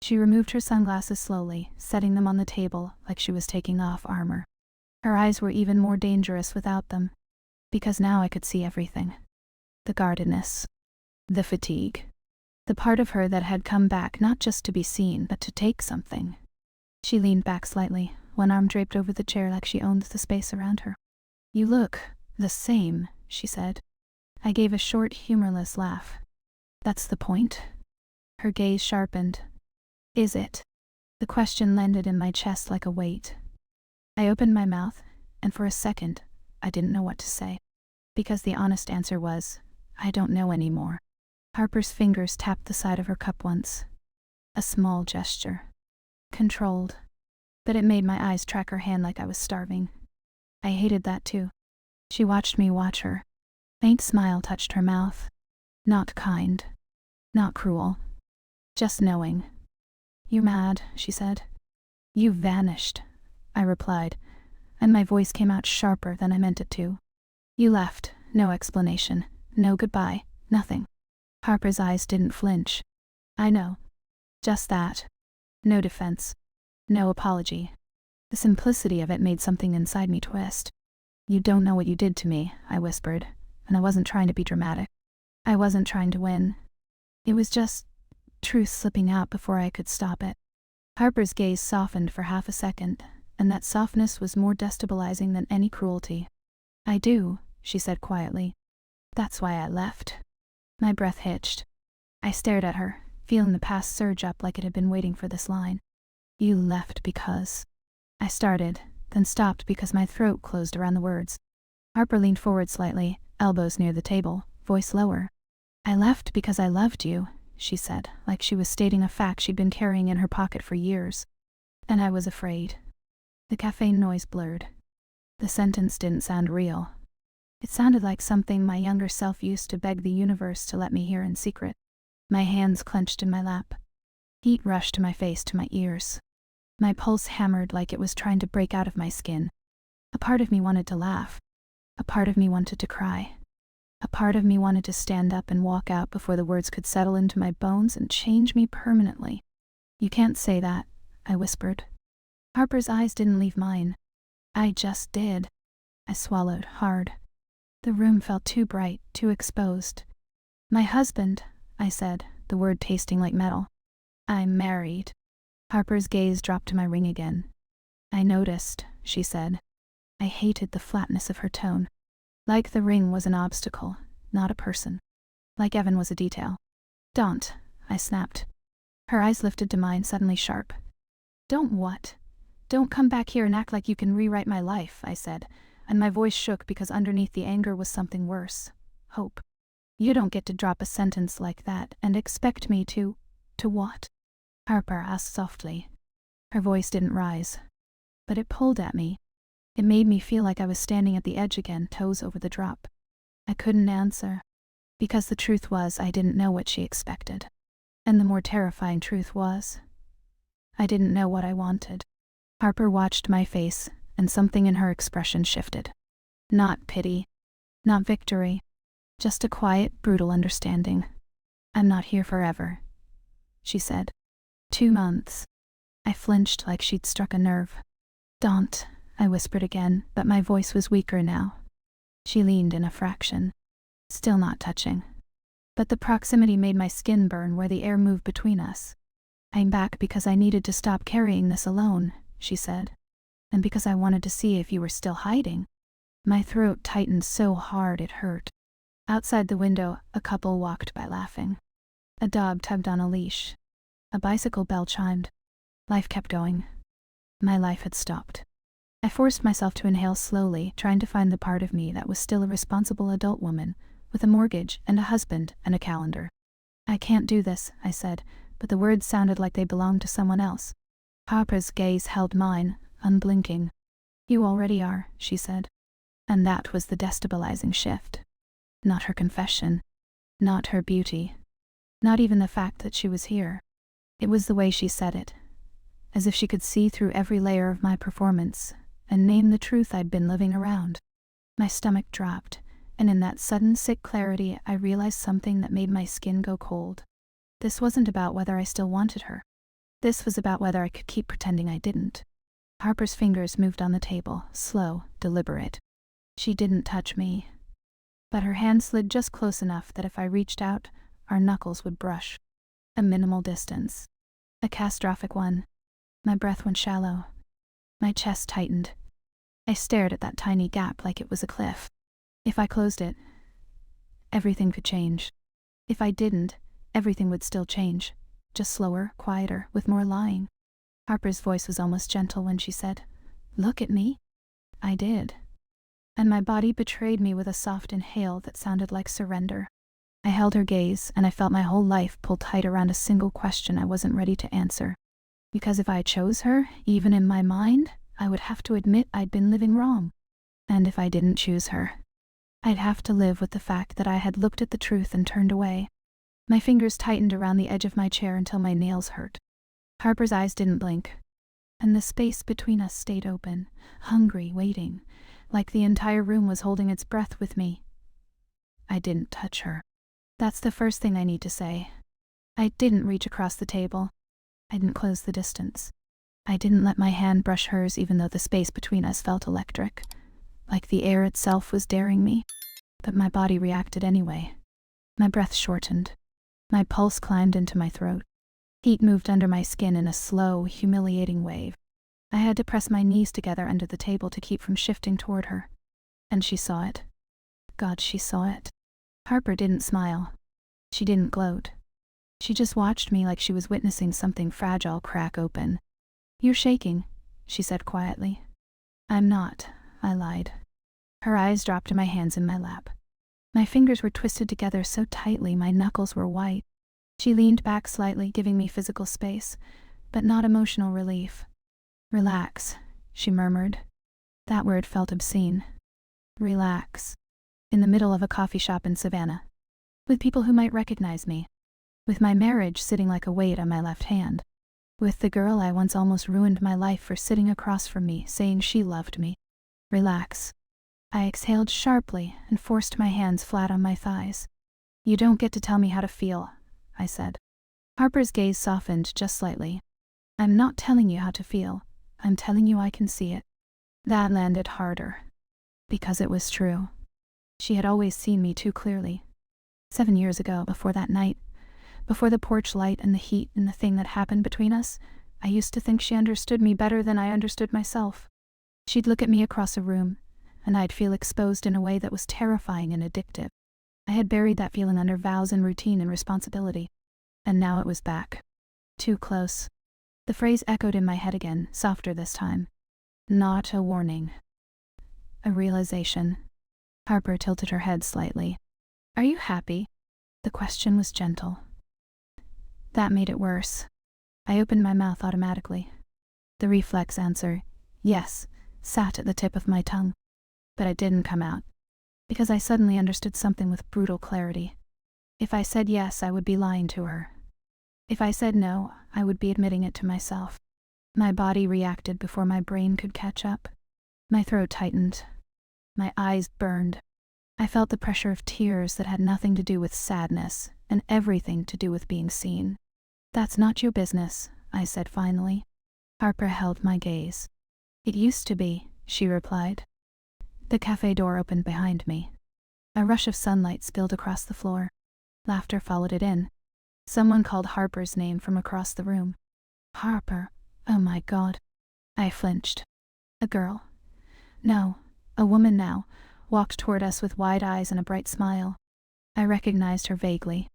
She removed her sunglasses slowly, setting them on the table like she was taking off armor. Her eyes were even more dangerous without them, because now I could see everything. The guardedness. The fatigue. The part of her that had come back not just to be seen, but to take something. She leaned back slightly, one arm draped over the chair like she owned the space around her. "You look the same," she said. I gave a short, humorless laugh. "That's the point?" Her gaze sharpened. "Is it?" The question landed in my chest like a weight. I opened my mouth, and for a second, I didn't know what to say. Because the honest answer was, I don't know anymore. Harper's fingers tapped the side of her cup once. A small gesture. Controlled. but it made my eyes track her hand like I was starving. I hated that too. She watched me watch her. Faint smile touched her mouth. Not kind. Not cruel. Just knowing. "You mad?" she said. "You vanished," I replied, and my voice came out sharper than I meant it to. "You left, no explanation, no goodbye, nothing." Harper's eyes didn't flinch. "I know. Just that. No defense. No apology." The simplicity of it made something inside me twist. "You don't know what you did to me," I whispered, and I wasn't trying to be dramatic. I wasn't trying to win. It was just truth slipping out before I could stop it. Harper's gaze softened for half a second, and that softness was more destabilizing than any cruelty. "I do," she said quietly. "That's why I left." My breath hitched. I stared at her, feeling the past surge up like it had been waiting for this line. "You left because..." I started, then stopped because my throat closed around the words. Harper leaned forward slightly, elbows near the table, voice lower. "I left because I loved you," she said, like she was stating a fact she'd been carrying in her pocket for years. "And I was afraid." The caffeine noise blurred. The sentence didn't sound real. It sounded like something my younger self used to beg the universe to let me hear in secret. My hands clenched in my lap. Heat rushed to my face, to my ears. My pulse hammered like it was trying to break out of my skin. A part of me wanted to laugh. A part of me wanted to cry. A part of me wanted to stand up and walk out before the words could settle into my bones and change me permanently. "You can't say that," I whispered. Harper's eyes didn't leave mine. "I just did." I swallowed hard. The room felt too bright, too exposed. "My husband," I said, the word tasting like metal. "I'm married." Harper's gaze dropped to my ring again. "I noticed," she said. I hated the flatness of her tone. Like the ring was an obstacle, not a person. Like Evan was a detail. "Don't," I snapped. Her eyes lifted to mine, suddenly sharp. "Don't what?" "Don't come back here and act like you can rewrite my life," I said, and my voice shook because underneath the anger was something worse. Hope. "You don't get to drop a sentence like that and expect me to what?" Harper asked softly. Her voice didn't rise, but it pulled at me. It made me feel like I was standing at the edge again, toes over the drop. I couldn't answer, because the truth was I didn't know what she expected. And the more terrifying truth was, I didn't know what I wanted. Harper watched my face, and something in her expression shifted. Not pity, not victory, just a quiet, brutal understanding. "I'm not here forever," she said. 2 months. I flinched like she'd struck a nerve. "Don't," I whispered again, but my voice was weaker now. She leaned in a fraction, still not touching. But the proximity made my skin burn where the air moved between us. "I'm back because I needed to stop carrying this alone," she said. "And because I wanted to see if you were still hiding." My throat tightened so hard it hurt. Outside the window, a couple walked by laughing. A dog tugged on a leash. A bicycle bell chimed. Life kept going. My life had stopped. I forced myself to inhale slowly, trying to find the part of me that was still a responsible adult woman, with a mortgage and a husband and a calendar. "I can't do this," I said, but the words sounded like they belonged to someone else. Harper's gaze held mine, unblinking. "You already are," she said. And that was the destabilizing shift. Not her confession. Not her beauty. Not even the fact that she was here. It was the way she said it, as if she could see through every layer of my performance and name the truth I'd been living around. My stomach dropped, and in that sudden sick clarity I realized something that made my skin go cold. This wasn't about whether I still wanted her. This was about whether I could keep pretending I didn't. Harper's fingers moved on the table, slow, deliberate. She didn't touch me, but her hand slid just close enough that if I reached out, our knuckles would brush. A minimal distance. A catastrophic one. My breath went shallow. My chest tightened. I stared at that tiny gap like it was a cliff. If I closed it, everything could change. If I didn't, everything would still change. Just slower, quieter, with more lying. Harper's voice was almost gentle when she said, "Look at me." I did. And my body betrayed me with a soft inhale that sounded like surrender. I held her gaze, and I felt my whole life pull tight around a single question I wasn't ready to answer. Because if I chose her, even in my mind, I would have to admit I'd been living wrong. And if I didn't choose her, I'd have to live with the fact that I had looked at the truth and turned away. My fingers tightened around the edge of my chair until my nails hurt. Harper's eyes didn't blink, and the space between us stayed open, hungry, waiting, like the entire room was holding its breath with me. I didn't touch her. That's the first thing I need to say. I didn't reach across the table. I didn't close the distance. I didn't let my hand brush hers even though the space between us felt electric, like the air itself was daring me. But my body reacted anyway. My breath shortened. My pulse climbed into my throat. Heat moved under my skin in a slow, humiliating wave. I had to press my knees together under the table to keep from shifting toward her. And she saw it. God, she saw it. Harper didn't smile. She didn't gloat. She just watched me like she was witnessing something fragile crack open. "You're shaking," she said quietly. "I'm not," I lied. Her eyes dropped to my hands in my lap. My fingers were twisted together so tightly my knuckles were white. She leaned back slightly, giving me physical space, but not emotional relief. "Relax," she murmured. That word felt obscene. Relax. In the middle of a coffee shop in Savannah. With people who might recognize me. With my marriage sitting like a weight on my left hand. With the girl I once almost ruined my life for sitting across from me, saying she loved me. Relax. I exhaled sharply and forced my hands flat on my thighs. "You don't get to tell me how to feel," I said. Harper's gaze softened just slightly. "I'm not telling you how to feel. I'm telling you I can see it." That landed harder. Because it was true. She had always seen me too clearly. 7 years ago, before that night, before the porch light and the heat and the thing that happened between us, I used to think she understood me better than I understood myself. She'd look at me across a room, and I'd feel exposed in a way that was terrifying and addictive. I had buried that feeling under vows and routine and responsibility. And now it was back. Too close. The phrase echoed in my head again, softer this time. Not a warning. A realization. Harper tilted her head slightly. "Are you happy?" The question was gentle. That made it worse. I opened my mouth automatically. The reflex answer, yes, sat at the tip of my tongue. But it didn't come out. Because I suddenly understood something with brutal clarity. If I said yes, I would be lying to her. If I said no, I would be admitting it to myself. My body reacted before my brain could catch up. My throat tightened. My eyes burned. I felt the pressure of tears that had nothing to do with sadness and everything to do with being seen. "That's not your business," I said finally. Harper held my gaze. "It used to be," she replied. The cafe door opened behind me. A rush of sunlight spilled across the floor. Laughter followed it in. Someone called Harper's name from across the room. Harper, oh my God. I flinched. A girl. No, a woman now, walked toward us with wide eyes and a bright smile. I recognized her vaguely.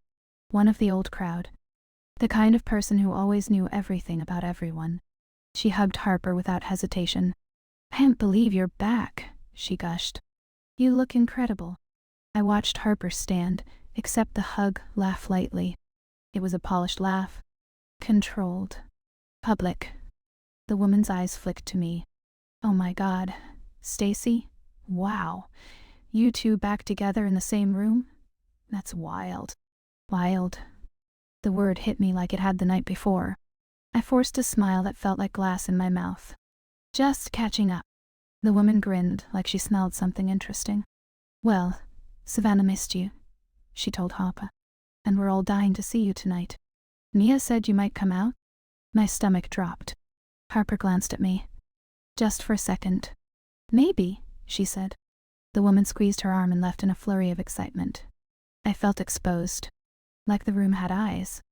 One of the old crowd. The kind of person who always knew everything about everyone. She hugged Harper without hesitation. "I can't believe you're back," she gushed. "You look incredible." I watched Harper stand, accept the hug, laugh lightly. It was a polished laugh. Controlled. Public. The woman's eyes flicked to me. "Oh my God. Stacy? Wow. You two back together in the same room? That's wild." Wild. The word hit me like it had the night before. I forced a smile that felt like glass in my mouth. "Just catching up." The woman grinned like she smelled something interesting. "Well, Savannah missed you," she told Harper. "And we're all dying to see you tonight. Nia said you might come out." My stomach dropped. Harper glanced at me. "Just for a second." "Maybe," she said. The woman squeezed her arm and left in a flurry of excitement. I felt exposed. Like the room had eyes.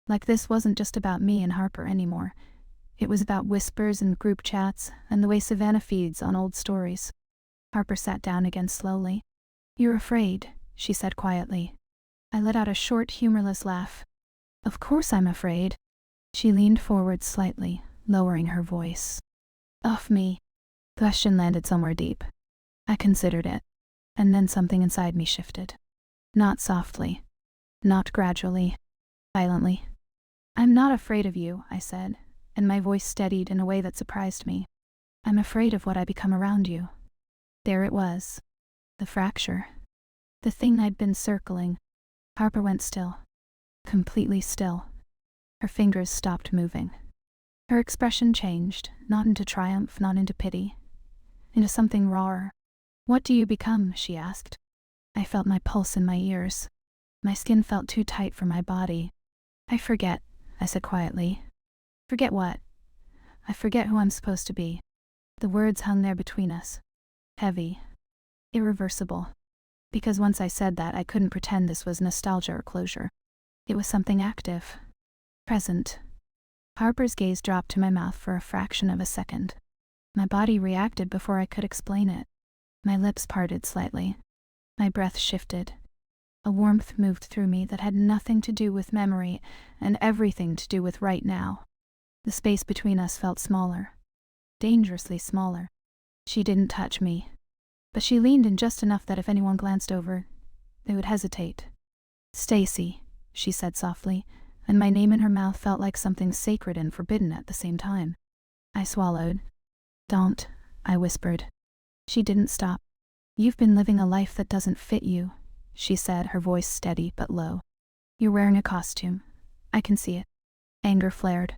Like this wasn't just about me and Harper anymore. It was about whispers and group chats and the way Savannah feeds on old stories. Harper sat down again slowly. "You're afraid," she said quietly. I let out a short, humorless laugh. "Of course I'm afraid." She leaned forward slightly, lowering her voice. "Of me." The question landed somewhere deep. I considered it. And then something inside me shifted. Not softly. Not gradually. Violently. "I'm not afraid of you," I said. and my voice steadied in a way that surprised me. I'm afraid of what I become around you. There it was. The fracture. The thing I'd been circling. Harper went still. Completely still. Her fingers stopped moving. Her expression changed, not into triumph, not into pity, into something rawer. What do you become? She asked. I felt my pulse in my ears. My skin felt too tight for my body. I forget, I said quietly. Forget what? I forget who I'm supposed to be. The words hung there between us. Heavy. Irreversible. Because once I said that, I couldn't pretend this was nostalgia or closure. It was something active. Present. Harper's gaze dropped to my mouth for a fraction of a second. My body reacted before I could explain it. My lips parted slightly. My breath shifted. A warmth moved through me that had nothing to do with memory and everything to do with right now. The space between us felt smaller. Dangerously smaller. She didn't touch me, but she leaned in just enough that if anyone glanced over, they would hesitate. Stacy, she said softly, and my name in her mouth felt like something sacred and forbidden at the same time. I swallowed. Don't, I whispered. She didn't stop. You've been living a life that doesn't fit you, she said, her voice steady but low. You're wearing a costume. I can see it. Anger flared.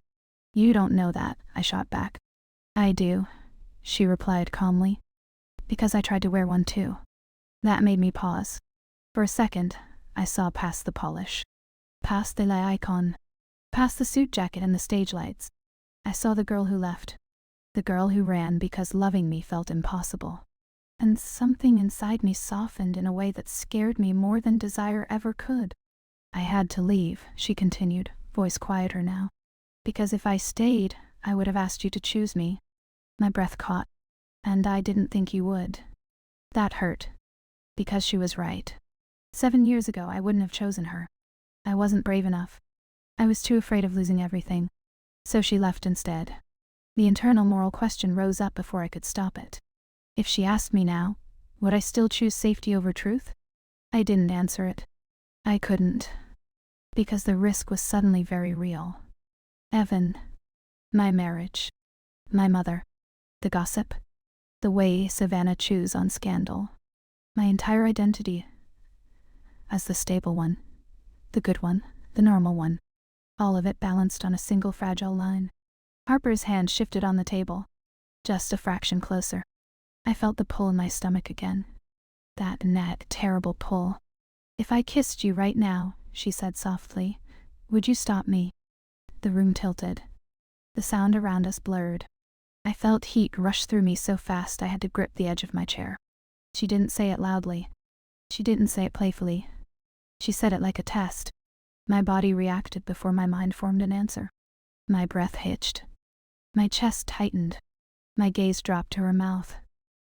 You don't know that, I shot back. I do, she replied calmly. Because I tried to wear one too. That made me pause. For a second, I saw past the polish. Past the icon. Past the suit jacket and the stage lights. I saw the girl who left. The girl who ran because loving me felt impossible. And something inside me softened in a way that scared me more than desire ever could. I had to leave, she continued, voice quieter now. Because if I stayed, I would have asked you to choose me. My breath caught. And I didn't think you would. That hurt. Because she was right. 7 years ago, I wouldn't have chosen her. I wasn't brave enough. I was too afraid of losing everything. So she left instead. The internal moral question rose up before I could stop it. If she asked me now, would I still choose safety over truth? I didn't answer it. I couldn't. Because the risk was suddenly very real. Evan. My marriage. My mother. The gossip. The way Savannah chews on scandal. My entire identity. As the stable one. The good one. The normal one. All of it balanced on a single fragile line. Harper's hand shifted on the table. Just a fraction closer. I felt the pull in my stomach again. That terrible pull. If I kissed you right now, she said softly, would you stop me? The room tilted. The sound around us blurred. I felt heat rush through me so fast I had to grip the edge of my chair. She didn't say it loudly. She didn't say it playfully. She said it like a test. My body reacted before my mind formed an answer. My breath hitched. My chest tightened. My gaze dropped to her mouth.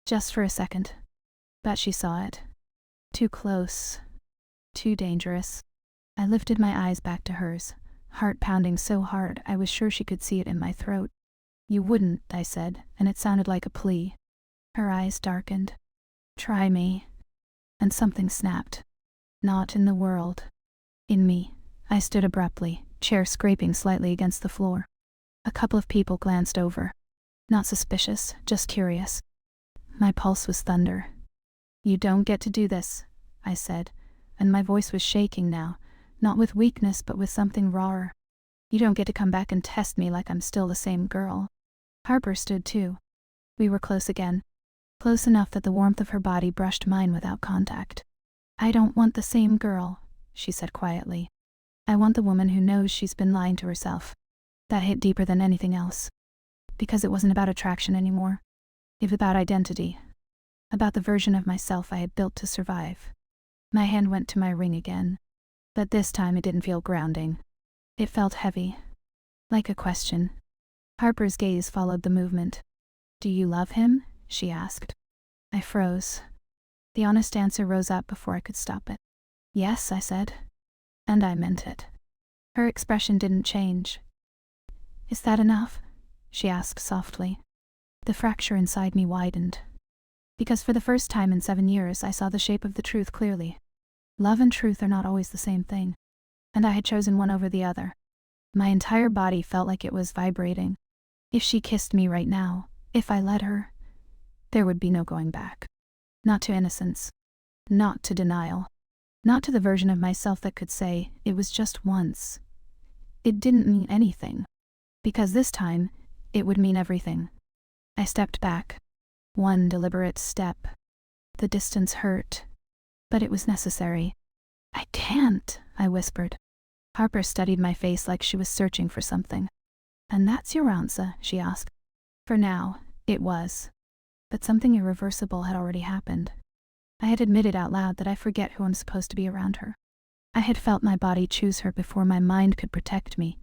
Just for a second. But she saw it. Too close. Too dangerous. I lifted my eyes back to hers, heart pounding so hard I was sure she could see it in my throat. You wouldn't, I said, and it sounded like a plea. Her eyes darkened. Try me. And something snapped. Not in the world. In me. I stood abruptly, chair scraping slightly against the floor. A couple of people glanced over. Not suspicious, just curious. My pulse was thunder. You don't get to do this, I said, and my voice was shaking now, not with weakness but with something rawer. You don't get to come back and test me like I'm still the same girl. Harper stood too. We were close again. Close enough that the warmth of her body brushed mine without contact. I don't want the same girl, she said quietly. I want the woman who knows she's been lying to herself. That hit deeper than anything else. Because it wasn't about attraction anymore. It was about identity. About the version of myself I had built to survive. My hand went to my ring again. But this time it didn't feel grounding. It felt heavy. Like a question. Harper's gaze followed the movement. Do you love him? She asked. I froze. The honest answer rose up before I could stop it. Yes, I said. And I meant it. Her expression didn't change. Is that enough? She asked softly. The fracture inside me widened. Because for the first time in 7 years I saw the shape of the truth clearly. Love and truth are not always the same thing. And I had chosen one over the other. My entire body felt like it was vibrating. If she kissed me right now, if I let her, there would be no going back. Not to innocence. Not to denial. Not to the version of myself that could say, it was just once. It didn't mean anything. Because this time, it would mean everything. I stepped back. One deliberate step. The distance hurt. But it was necessary. I can't, I whispered. Harper studied my face like she was searching for something. And that's your answer, she asked. For now, it was. But something irreversible had already happened. I had admitted out loud that I forget who I'm supposed to be around her. I had felt my body choose her before my mind could protect me.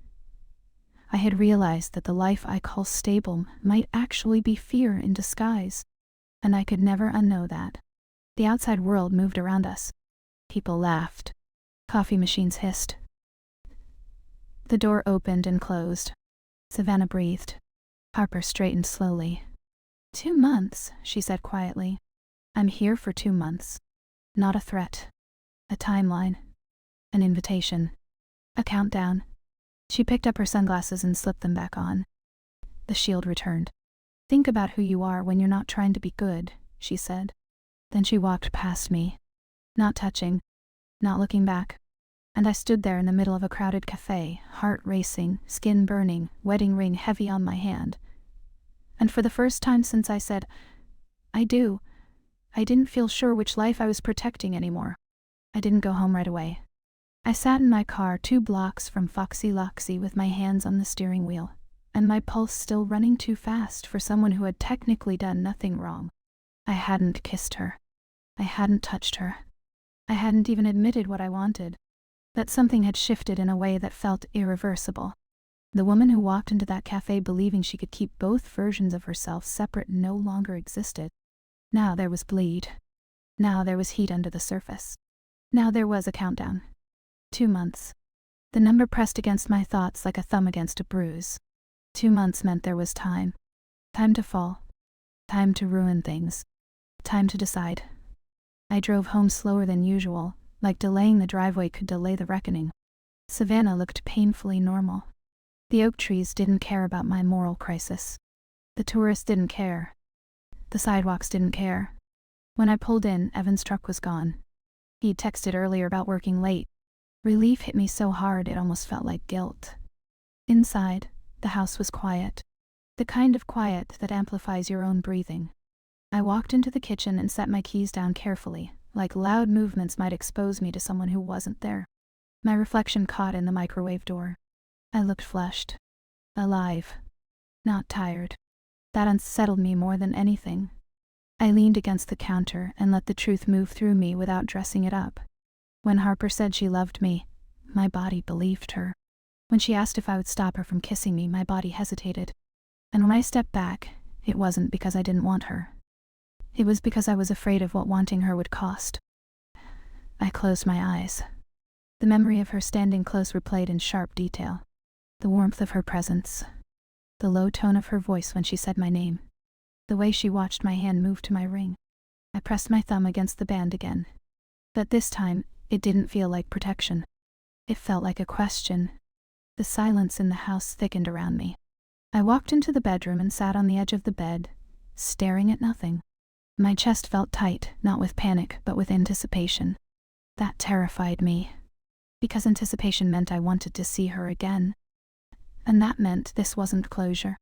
I had realized that the life I call stable might actually be fear in disguise, and I could never unknow that. The outside world moved around us. People laughed. Coffee machines hissed. The door opened and closed. Savannah breathed. Harper straightened slowly. 2 months, she said quietly. I'm here for 2 months. Not a threat. A timeline. An invitation. A countdown. She picked up her sunglasses and slipped them back on. The shield returned. Think about who you are when you're not trying to be good, she said. Then she walked past me. Not touching. Not looking back. And I stood there in the middle of a crowded cafe, heart racing, skin burning, wedding ring heavy on my hand. And for the first time since I said, I do, I didn't feel sure which life I was protecting anymore. I didn't go home right away. I sat in my car 2 blocks from Foxy Loxy with my hands on the steering wheel, and my pulse still running too fast for someone who had technically done nothing wrong. I hadn't kissed her. I hadn't touched her. I hadn't even admitted what I wanted. That something had shifted in a way that felt irreversible. The woman who walked into that cafe believing she could keep both versions of herself separate no longer existed. Now there was bleed. Now there was heat under the surface. Now there was a countdown. 2 months. The number pressed against my thoughts like a thumb against a bruise. 2 months meant there was time. Time to fall. Time to ruin things. Time to decide. I drove home slower than usual, like delaying the driveway could delay the reckoning. Savannah looked painfully normal. The oak trees didn't care about my moral crisis. The tourists didn't care. The sidewalks didn't care. When I pulled in, Evan's truck was gone. He'd texted earlier about working late. Relief hit me so hard it almost felt like guilt. Inside, the house was quiet. The kind of quiet that amplifies your own breathing. I walked into the kitchen and set my keys down carefully, like loud movements might expose me to someone who wasn't there. My reflection caught in the microwave door. I looked flushed. Alive. Not tired. That unsettled me more than anything. I leaned against the counter and let the truth move through me without dressing it up. When Harper said she loved me, my body believed her. When she asked if I would stop her from kissing me, my body hesitated. And when I stepped back, it wasn't because I didn't want her. It was because I was afraid of what wanting her would cost. I closed my eyes. The memory of her standing close replayed in sharp detail. The warmth of her presence. The low tone of her voice when she said my name. The way she watched my hand move to my ring. I pressed my thumb against the band again. But this time, it didn't feel like protection. It felt like a question. The silence in the house thickened around me. I walked into the bedroom and sat on the edge of the bed, staring at nothing. My chest felt tight, not with panic, but with anticipation. That terrified me. Because anticipation meant I wanted to see her again. And that meant this wasn't closure.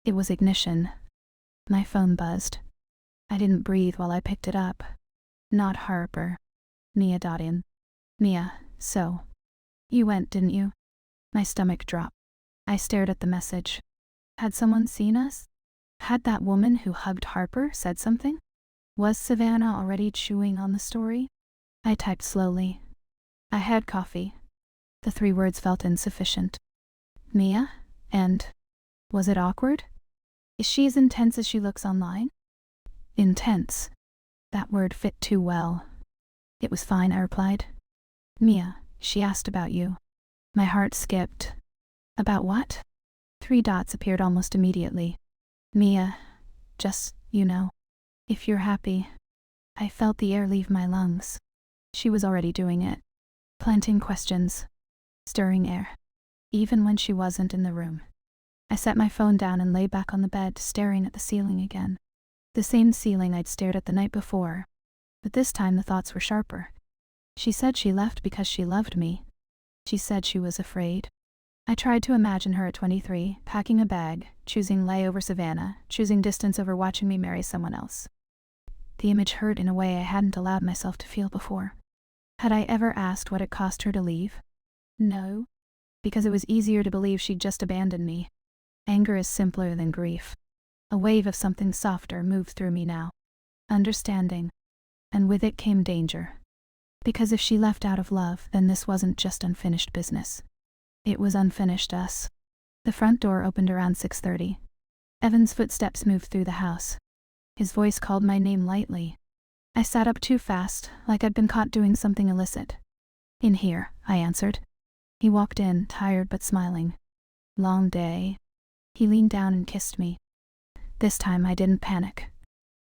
It was ignition. My phone buzzed. I didn't breathe while I picked it up. Not Harper. Mia. Mia, so. You went, didn't you? My stomach dropped. I stared at the message. Had someone seen us? Had that woman who hugged Harper said something? Was Savannah already chewing on the story? I typed slowly. I had coffee. The 3 words felt insufficient. Mia? And was it awkward? Is she as intense as she looks online? Intense. That word fit too well. It was fine, I replied. Mia, she asked about you. My heart skipped. About what? 3 dots appeared almost immediately. Mia, just, if you're happy. I felt the air leave my lungs. She was already doing it. Planting questions. Stirring air. even when she wasn't in the room. I set my phone down and lay back on the bed, staring at the ceiling again. The same ceiling I'd stared at the night before, but this time the thoughts were sharper. She said she left because she loved me. She said she was afraid. I tried to imagine her at 23, packing a bag, choosing lay over Savannah, choosing distance over watching me marry someone else. The image hurt in a way I hadn't allowed myself to feel before. Had I ever asked what it cost her to leave? No. Because it was easier to believe she'd just abandoned me. Anger is simpler than grief. A wave of something softer moved through me now. Understanding. And with it came danger. Because if she left out of love, then this wasn't just unfinished business. It was unfinished us. The front door opened around 6:30. Evan's footsteps moved through the house. His voice called my name lightly. I sat up too fast, like I'd been caught doing something illicit. In here, I answered. He walked in, tired but smiling. Long day. He leaned down and kissed me. This time I didn't panic.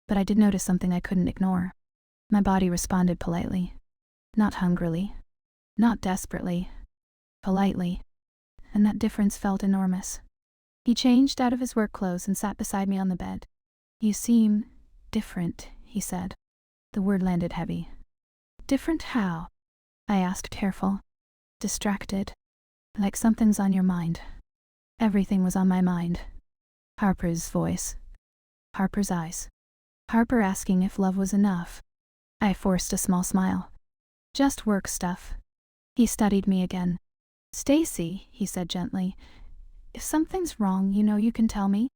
But I did notice something I couldn't ignore. My body responded politely. Not hungrily. Not desperately. Politely. And that difference felt enormous. He changed out of his work clothes and sat beside me on the bed. You seem different, he said. The word landed heavy. Different how? I asked, careful. Distracted. Like something's on your mind. Everything was on my mind. Harper's voice. Harper's eyes. Harper asking if love was enough. I forced a small smile. Just work stuff. He studied me again. Stacy, he said gently, if something's wrong, you can tell me.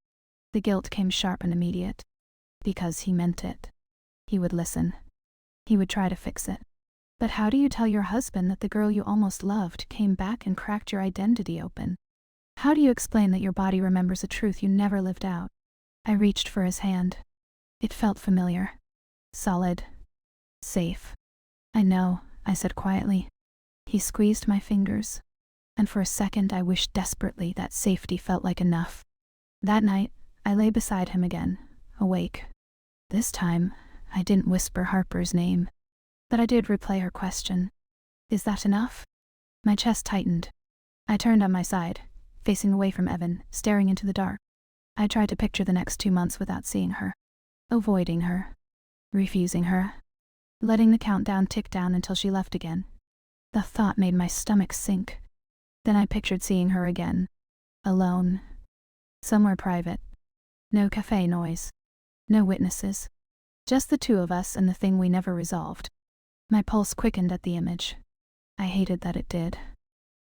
The guilt came sharp and immediate. Because he meant it. He would listen. He would try to fix it. But how do you tell your husband that the girl you almost loved came back and cracked your identity open? How do you explain that your body remembers a truth you never lived out? I reached for his hand. It felt familiar. Solid. Safe. I know, I said quietly. He squeezed my fingers. And for a second I wished desperately that safety felt like enough. That night, I lay beside him again, awake. This time, I didn't whisper Harper's name. But I did replay her question. Is that enough? My chest tightened. I turned on my side, facing away from Evan, staring into the dark. I tried to picture the next 2 months without seeing her. Avoiding her. Refusing her. Letting the countdown tick down until she left again. The thought made my stomach sink. Then I pictured seeing her again. Alone. Somewhere private. No cafe noise. No witnesses. Just the two of us and the thing we never resolved. My pulse quickened at the image. I hated that it did.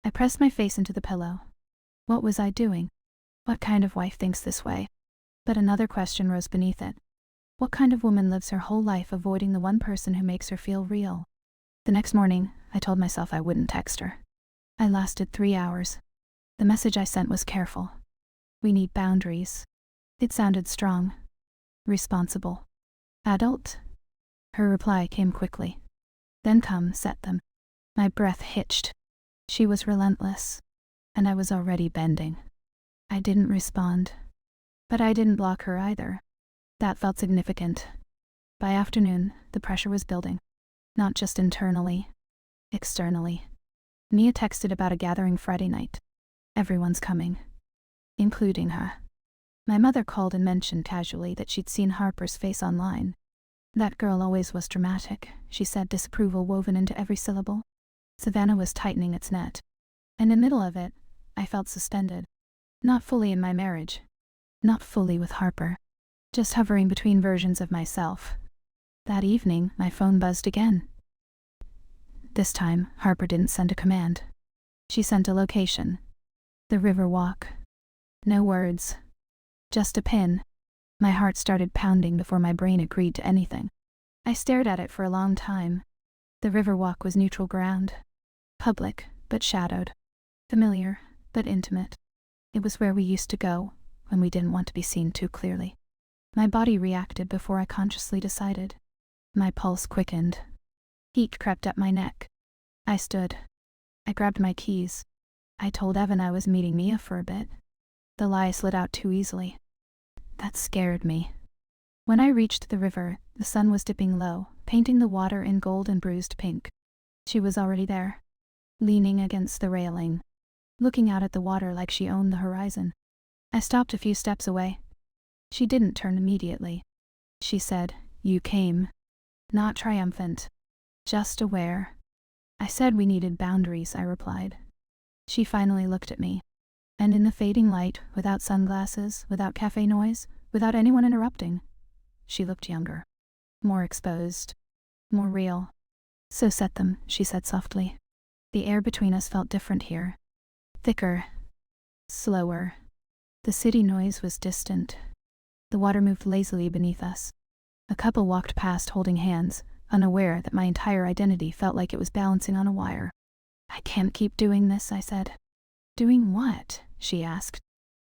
I pressed my face into the pillow. What was I doing? What kind of wife thinks this way? But another question rose beneath it. What kind of woman lives her whole life avoiding the one person who makes her feel real? The next morning, I told myself I wouldn't text her. I lasted 3 hours. The message I sent was careful. We need boundaries. It sounded strong. Responsible. Adult? Her reply came quickly. Then come, set them. My breath hitched. She was relentless. And I was already bending. I didn't respond. But I didn't block her either. That felt significant. By afternoon, the pressure was building. Not just internally. Externally. Mia texted about a gathering Friday night. Everyone's coming. Including her. My mother called and mentioned casually that she'd seen Harper's face online. That girl always was dramatic, she said, disapproval woven into every syllable. Savannah was tightening its net. In the middle of it, I felt suspended. Not fully in my marriage. Not fully with Harper. Just hovering between versions of myself. That evening, my phone buzzed again. This time, Harper didn't send a command. She sent a location. The riverwalk. No words. Just a pin. My heart started pounding before my brain agreed to anything. I stared at it for a long time. The riverwalk was neutral ground. Public, but shadowed. Familiar, but intimate. It was where we used to go, when we didn't want to be seen too clearly. My body reacted before I consciously decided. My pulse quickened. Heat crept up my neck. I stood. I grabbed my keys. I told Evan I was meeting Mia for a bit. The lie slid out too easily. That scared me. When I reached the river, the sun was dipping low, painting the water in gold and bruised pink. She was already there, leaning against the railing. looking out at the water like she owned the horizon. I stopped a few steps away. She didn't turn immediately. She said, "You came." Not triumphant. Just aware. I said we needed boundaries, I replied. She finally looked at me. And in the fading light, without sunglasses, without cafe noise, without anyone interrupting, she looked younger. More exposed. More real. "So set them," she said softly. The air between us felt different here. Thicker. Slower. The city noise was distant. The water moved lazily beneath us. A couple walked past holding hands, unaware that my entire identity felt like it was balancing on a wire. "I can't keep doing this," I said. "Doing what?" she asked.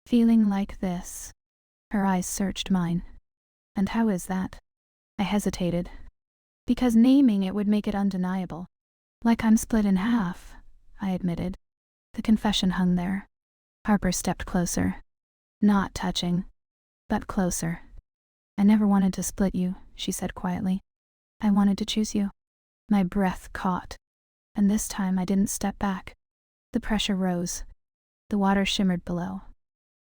"Feeling like this." Her eyes searched mine. "And how is that?" I hesitated. "Because naming it would make it undeniable. Like I'm split in half," I admitted. The confession hung there. Harper stepped closer. Not touching, but closer. "I never wanted to split you," she said quietly. "I wanted to choose you." My breath caught, and this time I didn't step back. The pressure rose. The water shimmered below.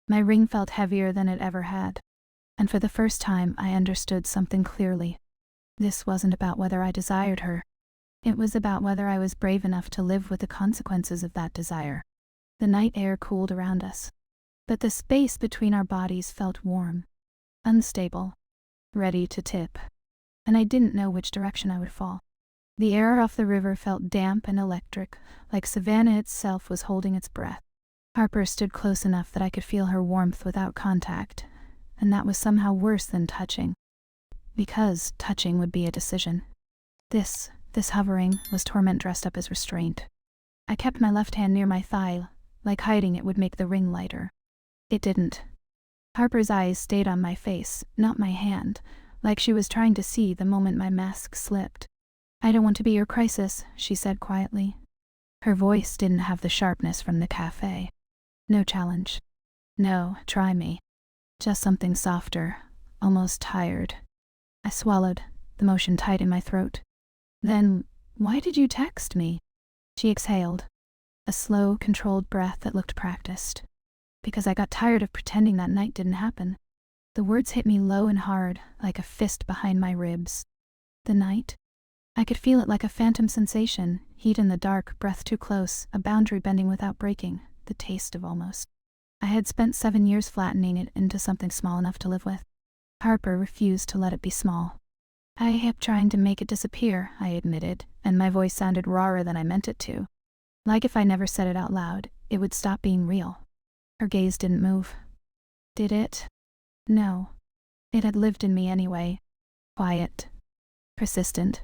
My ring felt heavier than it ever had, and for the first time I understood something clearly. This wasn't about whether I desired her. It was about whether I was brave enough to live with the consequences of that desire. The night air cooled around us, but the space between our bodies felt warm, unstable, ready to tip, and I didn't know which direction I would fall. The air off the river felt damp and electric, like Savannah itself was holding its breath. Harper stood close enough that I could feel her warmth without contact, and that was somehow worse than touching, because touching would be a decision. This hovering was torment dressed up as restraint. I kept my left hand near my thigh, like hiding it would make the ring lighter. It didn't. Harper's eyes stayed on my face, not my hand, like she was trying to see the moment my mask slipped. "I don't want to be your crisis," she said quietly. Her voice didn't have the sharpness from the cafe. No challenge. No, try me. Just something softer, almost tired. I swallowed, the motion tight in my throat. "Then, why did you text me?" She exhaled, a slow, controlled breath that looked practiced. "Because I got tired of pretending that night didn't happen." The words hit me low and hard, like a fist behind my ribs. The night? I could feel it like a phantom sensation, heat in the dark, breath too close, a boundary bending without breaking, the taste of almost. I had spent 7 years flattening it into something small enough to live with. Harper refused to let it be small. "I kept trying to make it disappear," I admitted, and my voice sounded rawer than I meant it to. Like if I never said it out loud, it would stop being real. Her gaze didn't move. Did it? No. It had lived in me anyway. Quiet. Persistent.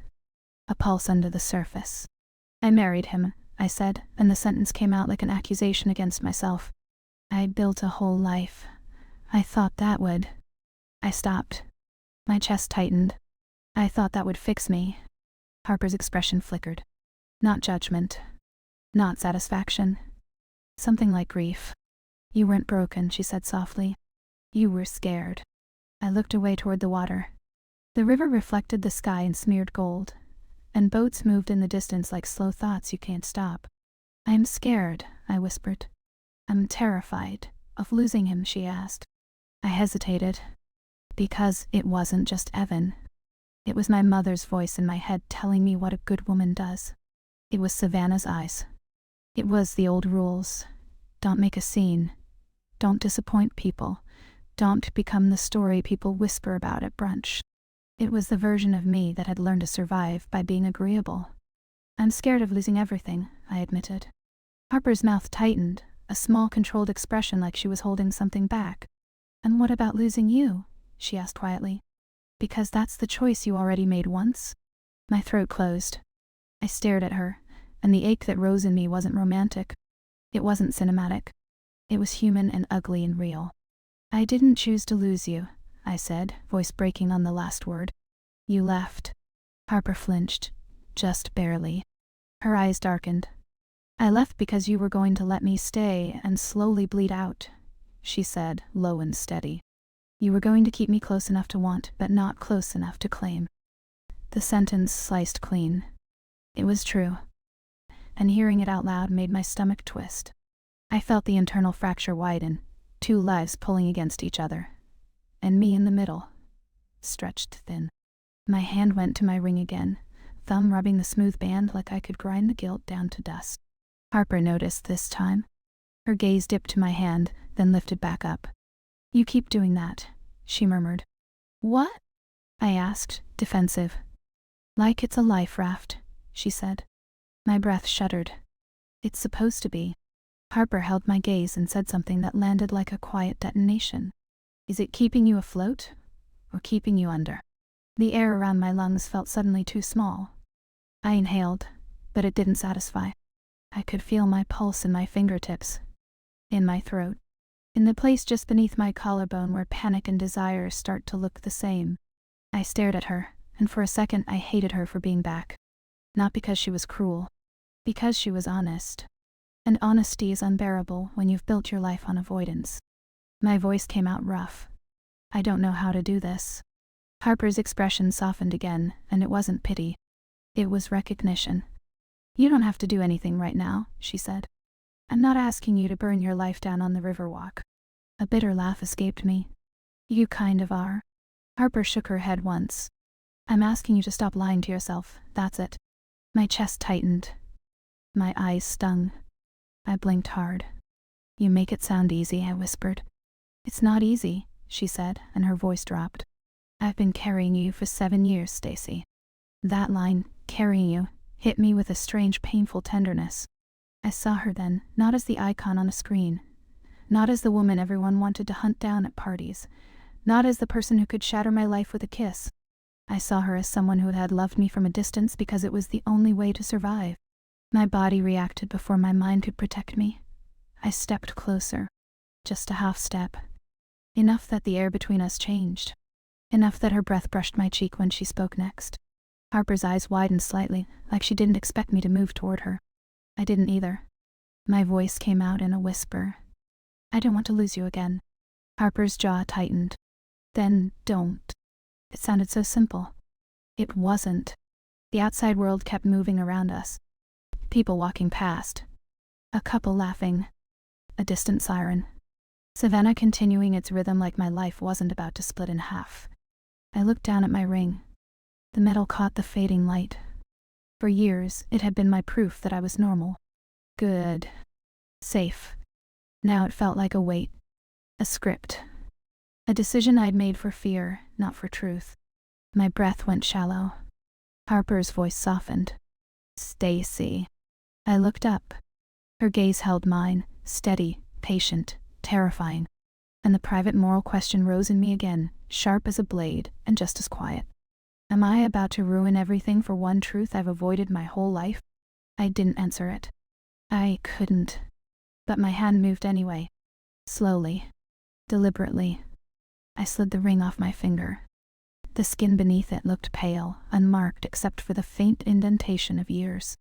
A pulse under the surface. "I married him," I said, and the sentence came out like an accusation against myself. "I built a whole life. I thought that would." I stopped. My chest tightened. "I thought that would fix me." Harper's expression flickered. Not judgment. Not satisfaction. Something like grief. "You weren't broken," she said softly. "You were scared." I looked away toward the water. The river reflected the sky in smeared gold, and boats moved in the distance like slow thoughts you can't stop. "I am scared," I whispered. "I'm terrified of losing him," she asked. I hesitated, because it wasn't just Evan. It was my mother's voice in my head telling me what a good woman does. It was Savannah's eyes. It was the old rules. Don't make a scene. Don't disappoint people. Don't become the story people whisper about at brunch. It was the version of me that had learned to survive by being agreeable. "I'm scared of losing everything," I admitted. Harper's mouth tightened, a small controlled expression like she was holding something back. "And what about losing you?" she asked quietly. "Because that's the choice you already made once?" My throat closed. I stared at her, and the ache that rose in me wasn't romantic. It wasn't cinematic. It was human and ugly and real. "I didn't choose to lose you," I said, voice breaking on the last word. "You left." Harper flinched, just barely. Her eyes darkened. "I left because you were going to let me stay and slowly bleed out," she said, low and steady. "You were going to keep me close enough to want, but not close enough to claim." The sentence sliced clean. It was true, and hearing it out loud made my stomach twist. I felt the internal fracture widen, two lives pulling against each other. And me in the middle, stretched thin. My hand went to my ring again, thumb rubbing the smooth band like I could grind the gilt down to dust. Harper noticed this time. Her gaze dipped to my hand, then lifted back up. "You keep doing that," she murmured. "What?" I asked, defensive. "Like it's a life raft," she said. My breath shuddered. "It's supposed to be." Harper held my gaze and said something that landed like a quiet detonation. "Is it keeping you afloat, or keeping you under?" The air around my lungs felt suddenly too small. I inhaled, but it didn't satisfy. I could feel my pulse in my fingertips, in my throat, in the place just beneath my collarbone where panic and desire start to look the same. I stared at her, and for a second I hated her for being back. Not because she was cruel, because she was honest. And honesty is unbearable when you've built your life on avoidance. My voice came out rough. "I don't know how to do this." Harper's expression softened again, and it wasn't pity. It was recognition. "You don't have to do anything right now," she said. "I'm not asking you to burn your life down on the riverwalk." A bitter laugh escaped me. "You kind of are." Harper shook her head once. "I'm asking you to stop lying to yourself, that's it." My chest tightened. My eyes stung. I blinked hard. "You make it sound easy," I whispered. "It's not easy," she said, and her voice dropped. "I've been carrying you for 7 years, Stacy." That line, "carrying you," hit me with a strange, painful tenderness. I saw her then, not as the icon on a screen, not as the woman everyone wanted to hunt down at parties, not as the person who could shatter my life with a kiss. I saw her as someone who had loved me from a distance because it was the only way to survive. My body reacted before my mind could protect me. I stepped closer, just a half step. Enough that the air between us changed. Enough that her breath brushed my cheek when she spoke next. Harper's eyes widened slightly, like she didn't expect me to move toward her. I didn't either. My voice came out in a whisper. "I don't want to lose you again." Harper's jaw tightened. "Then don't." It sounded so simple. It wasn't. The outside world kept moving around us. People walking past. A couple laughing. A distant siren. Savannah continuing its rhythm like my life wasn't about to split in half. I looked down at my ring. The metal caught the fading light. For years, it had been my proof that I was normal. Good. Safe. Now it felt like a weight. A script. A decision I'd made for fear, not for truth. My breath went shallow. Harper's voice softened. "Stacy." I looked up. Her gaze held mine, steady, patient, terrifying. And the private moral question rose in me again, sharp as a blade, and just as quiet. Am I about to ruin everything for one truth I've avoided my whole life? I didn't answer it. I couldn't. But my hand moved anyway. Slowly. Deliberately. I slid the ring off my finger. The skin beneath it looked pale, unmarked except for the faint indentation of years.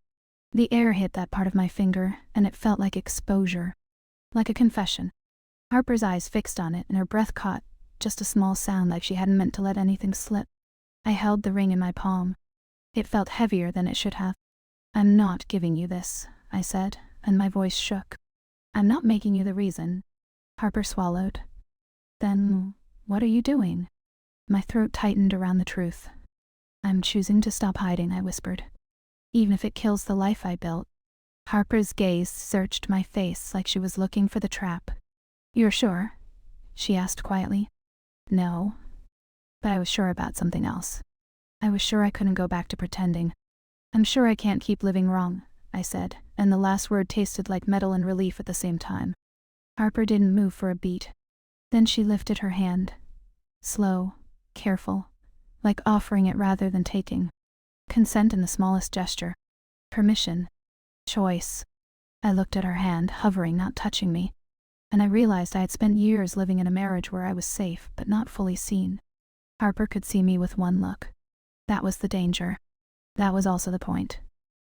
The air hit that part of my finger, and it felt like exposure. Like a confession. Harper's eyes fixed on it, and her breath caught, just a small sound like she hadn't meant to let anything slip. I held the ring in my palm. It felt heavier than it should have. "I'm not giving you this," I said, and my voice shook. "I'm not making you the reason." Harper swallowed. "Then, what are you doing?" My throat tightened around the truth. "I'm choosing to stop hiding," I whispered. "Even if it kills the life I built." Harper's gaze searched my face like she was looking for the trap. "You're sure?" she asked quietly. "No. But I was sure about something else. I was sure I couldn't go back to pretending. I'm sure I can't keep living wrong," I said, and the last word tasted like metal and relief at the same time. Harper didn't move for a beat. Then she lifted her hand. Slow, careful, like offering it rather than taking. Consent in the smallest gesture. Permission. Choice. I looked at her hand, hovering, not touching me. And I realized I had spent years living in a marriage where I was safe, but not fully seen. Harper could see me with one look. That was the danger. That was also the point.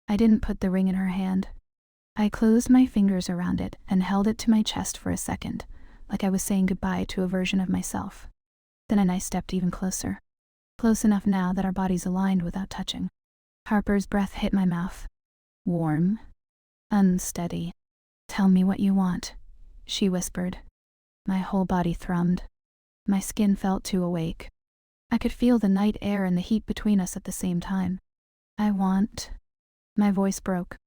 I didn't put the ring in her hand. I closed my fingers around it and held it to my chest for a second, like I was saying goodbye to a version of myself. Then I stepped even closer. Close enough now that our bodies aligned without touching. Harper's breath hit my mouth. Warm. Unsteady. Tell me what you want, she whispered. My whole body thrummed. My skin felt too awake. I could feel the night air and the heat between us at the same time. I want... My voice broke.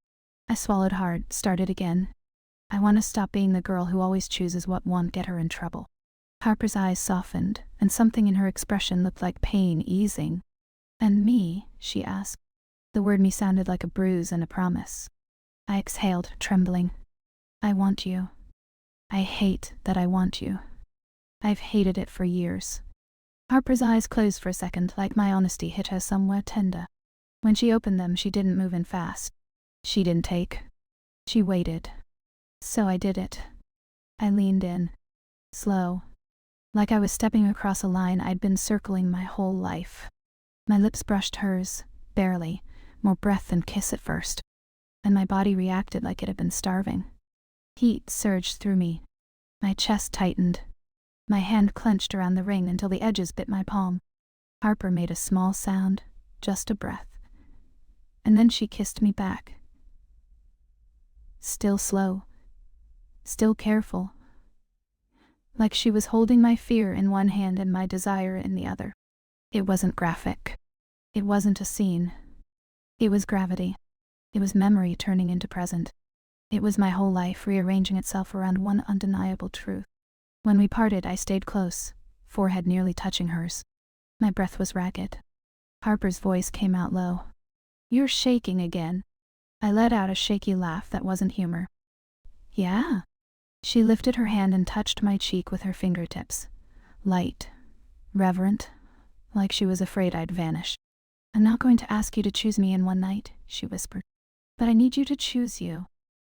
I swallowed hard, started again. I want to stop being the girl who always chooses what won't get her in trouble. Harper's eyes softened, and something in her expression looked like pain easing. And me? She asked. The word me sounded like a bruise and a promise. I exhaled, trembling. I want you. I hate that I want you. I've hated it for years. Harper's eyes closed for a second, like my honesty hit her somewhere tender. When she opened them, she didn't move in fast. She didn't take. She waited. So I did it. I leaned in. Slow. Like I was stepping across a line I'd been circling my whole life. My lips brushed hers, barely, more breath than kiss at first. And my body reacted like it had been starving. Heat surged through me. My chest tightened. My hand clenched around the ring until the edges bit my palm. Harper made a small sound, just a breath. And then she kissed me back. Still slow. Still careful. Like she was holding my fear in one hand and my desire in the other. It wasn't graphic. It wasn't a scene. It was gravity. It was memory turning into present. It was my whole life rearranging itself around one undeniable truth. When we parted, I stayed close, forehead nearly touching hers. My breath was ragged. Harper's voice came out low. You're shaking again. I let out a shaky laugh that wasn't humor. Yeah? She lifted her hand and touched my cheek with her fingertips. Light. Reverent. Like she was afraid I'd vanish. I'm not going to ask you to choose me in one night, she whispered. But I need you to choose you.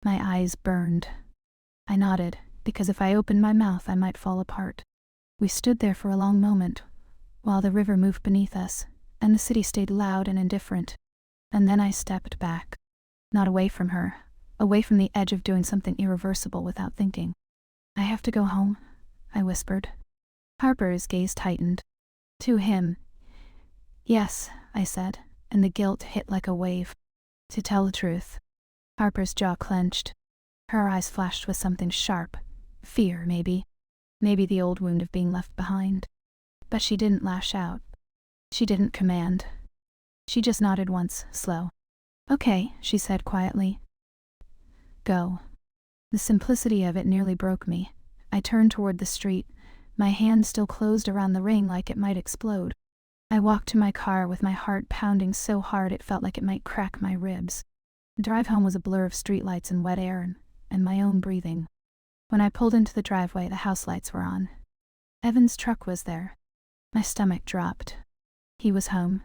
My eyes burned. I nodded, because if I opened my mouth I might fall apart. We stood there for a long moment, while the river moved beneath us, and the city stayed loud and indifferent. And then I stepped back. Not away from her, away from the edge of doing something irreversible without thinking. I have to go home, I whispered. Harper's gaze tightened. To him. Yes, I said, and the guilt hit like a wave. To tell the truth. Harper's jaw clenched. Her eyes flashed with something sharp. Fear, maybe. Maybe the old wound of being left behind. But she didn't lash out. She didn't command. She just nodded once, slow. Okay, she said quietly. Go. The simplicity of it nearly broke me. I turned toward the street, my hand still closed around the ring like it might explode. I walked to my car with my heart pounding so hard it felt like it might crack my ribs. The drive home was a blur of streetlights and wet air and my own breathing. When I pulled into the driveway, the house lights were on. Evan's truck was there. My stomach dropped. He was home.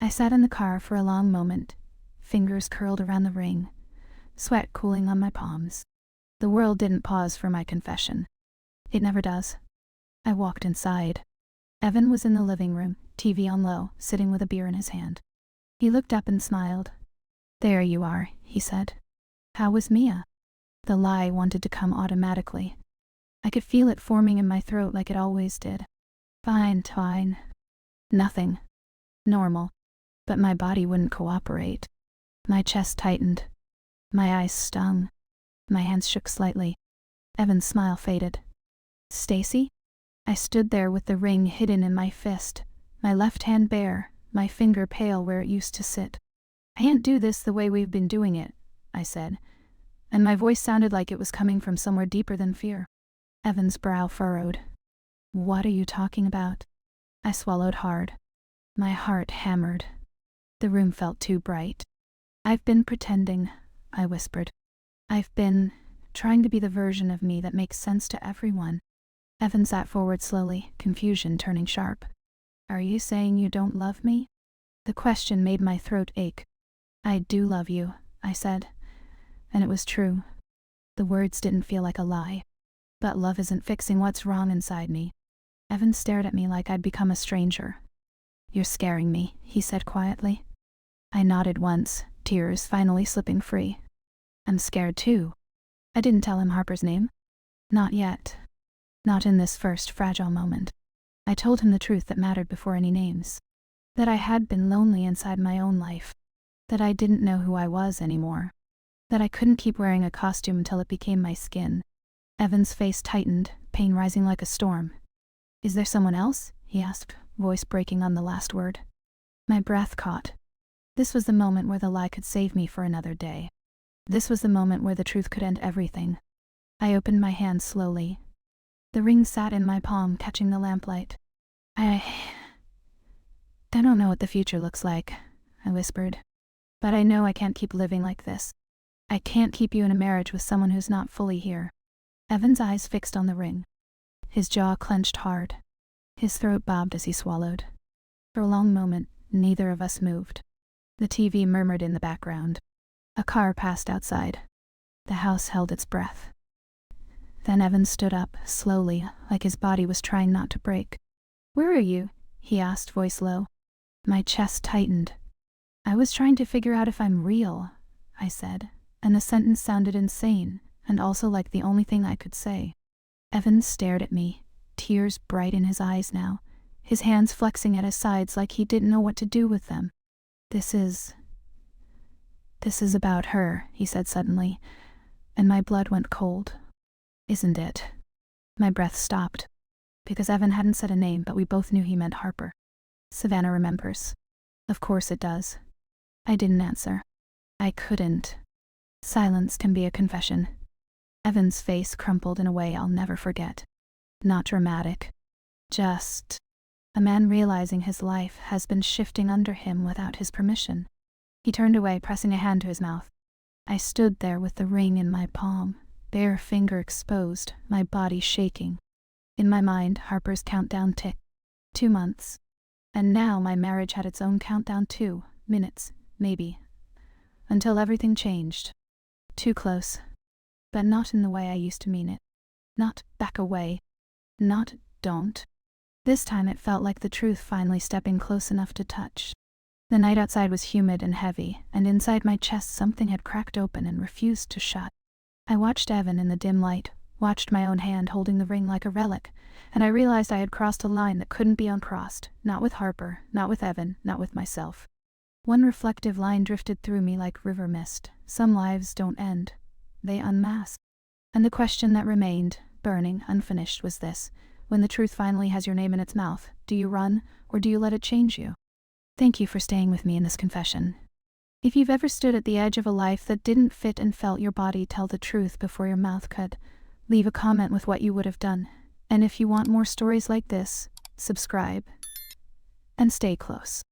I sat in the car for a long moment, fingers curled around the ring, sweat cooling on my palms. The world didn't pause for my confession. It never does. I walked inside. Evan was in the living room, TV on low, sitting with a beer in his hand. He looked up and smiled. There you are, he said. How was Mia? The lie wanted to come automatically. I could feel it forming in my throat like it always did. Fine. Nothing. Normal. But my body wouldn't cooperate. My chest tightened. My eyes stung. My hands shook slightly. Evan's smile faded. Stacy? I stood there with the ring hidden in my fist, my left hand bare, my finger pale where it used to sit. I can't do this the way we've been doing it, I said, and my voice sounded like it was coming from somewhere deeper than fear. Evan's brow furrowed. What are you talking about? I swallowed hard. My heart hammered. The room felt too bright. I've been pretending, I whispered. I've been trying to be the version of me that makes sense to everyone. Evan sat forward slowly, confusion turning sharp. Are you saying you don't love me? The question made my throat ache. I do love you, I said. And it was true. The words didn't feel like a lie. But love isn't fixing what's wrong inside me. Evan stared at me like I'd become a stranger. You're scaring me, he said quietly. I nodded once, tears finally slipping free. I'm scared too. I didn't tell him Harper's name. Not yet. Not in this first fragile moment. I told him the truth that mattered before any names. That I had been lonely inside my own life. That I didn't know who I was anymore. That I couldn't keep wearing a costume until it became my skin. Evan's face tightened, pain rising like a storm. "Is there someone else?" he asked, voice breaking on the last word. My breath caught. This was the moment where the lie could save me for another day. This was the moment where the truth could end everything. I opened my hand slowly. The ring sat in my palm, catching the lamplight. I don't know what the future looks like," I whispered. "But I know I can't keep living like this. I can't keep you in a marriage with someone who's not fully here." Evan's eyes fixed on the ring. His jaw clenched hard. His throat bobbed as he swallowed. For a long moment, neither of us moved. The TV murmured in the background. A car passed outside. The house held its breath. Then Evan stood up, slowly, like his body was trying not to break. "Where are you?" he asked, voice low. My chest tightened. "I was trying to figure out if I'm real," I said, and the sentence sounded insane, and also like the only thing I could say. Evan stared at me, tears bright in his eyes now, his hands flexing at his sides like he didn't know what to do with them. This is about her," he said suddenly, and my blood went cold. "Isn't it?" My breath stopped, because Evan hadn't said a name, but we both knew he meant Harper. "Savannah remembers." "Of course it does." I didn't answer. I couldn't. Silence can be a confession. Evan's face crumpled in a way I'll never forget. Not dramatic. Just a man realizing his life has been shifting under him without his permission. He turned away, pressing a hand to his mouth. I stood there with the ring in my palm, bare finger exposed, my body shaking. In my mind, Harper's countdown ticked. 2 months. And now my marriage had its own countdown too. Minutes, maybe. Until everything changed. Too close. But not in the way I used to mean it. Not back away. Not don't. This time it felt like the truth finally stepping close enough to touch. The night outside was humid and heavy, and inside my chest something had cracked open and refused to shut. I watched Evan in the dim light, watched my own hand holding the ring like a relic, and I realized I had crossed a line that couldn't be uncrossed, not with Harper, not with Evan, not with myself. One reflective line drifted through me like river mist. Some lives don't end. They unmask. And the question that remained, burning, unfinished, was this: when the truth finally has your name in its mouth, do you run, or do you let it change you? Thank you for staying with me in this confession. If you've ever stood at the edge of a life that didn't fit and felt your body tell the truth before your mouth could, leave a comment with what you would have done. And if you want more stories like this, subscribe and stay close.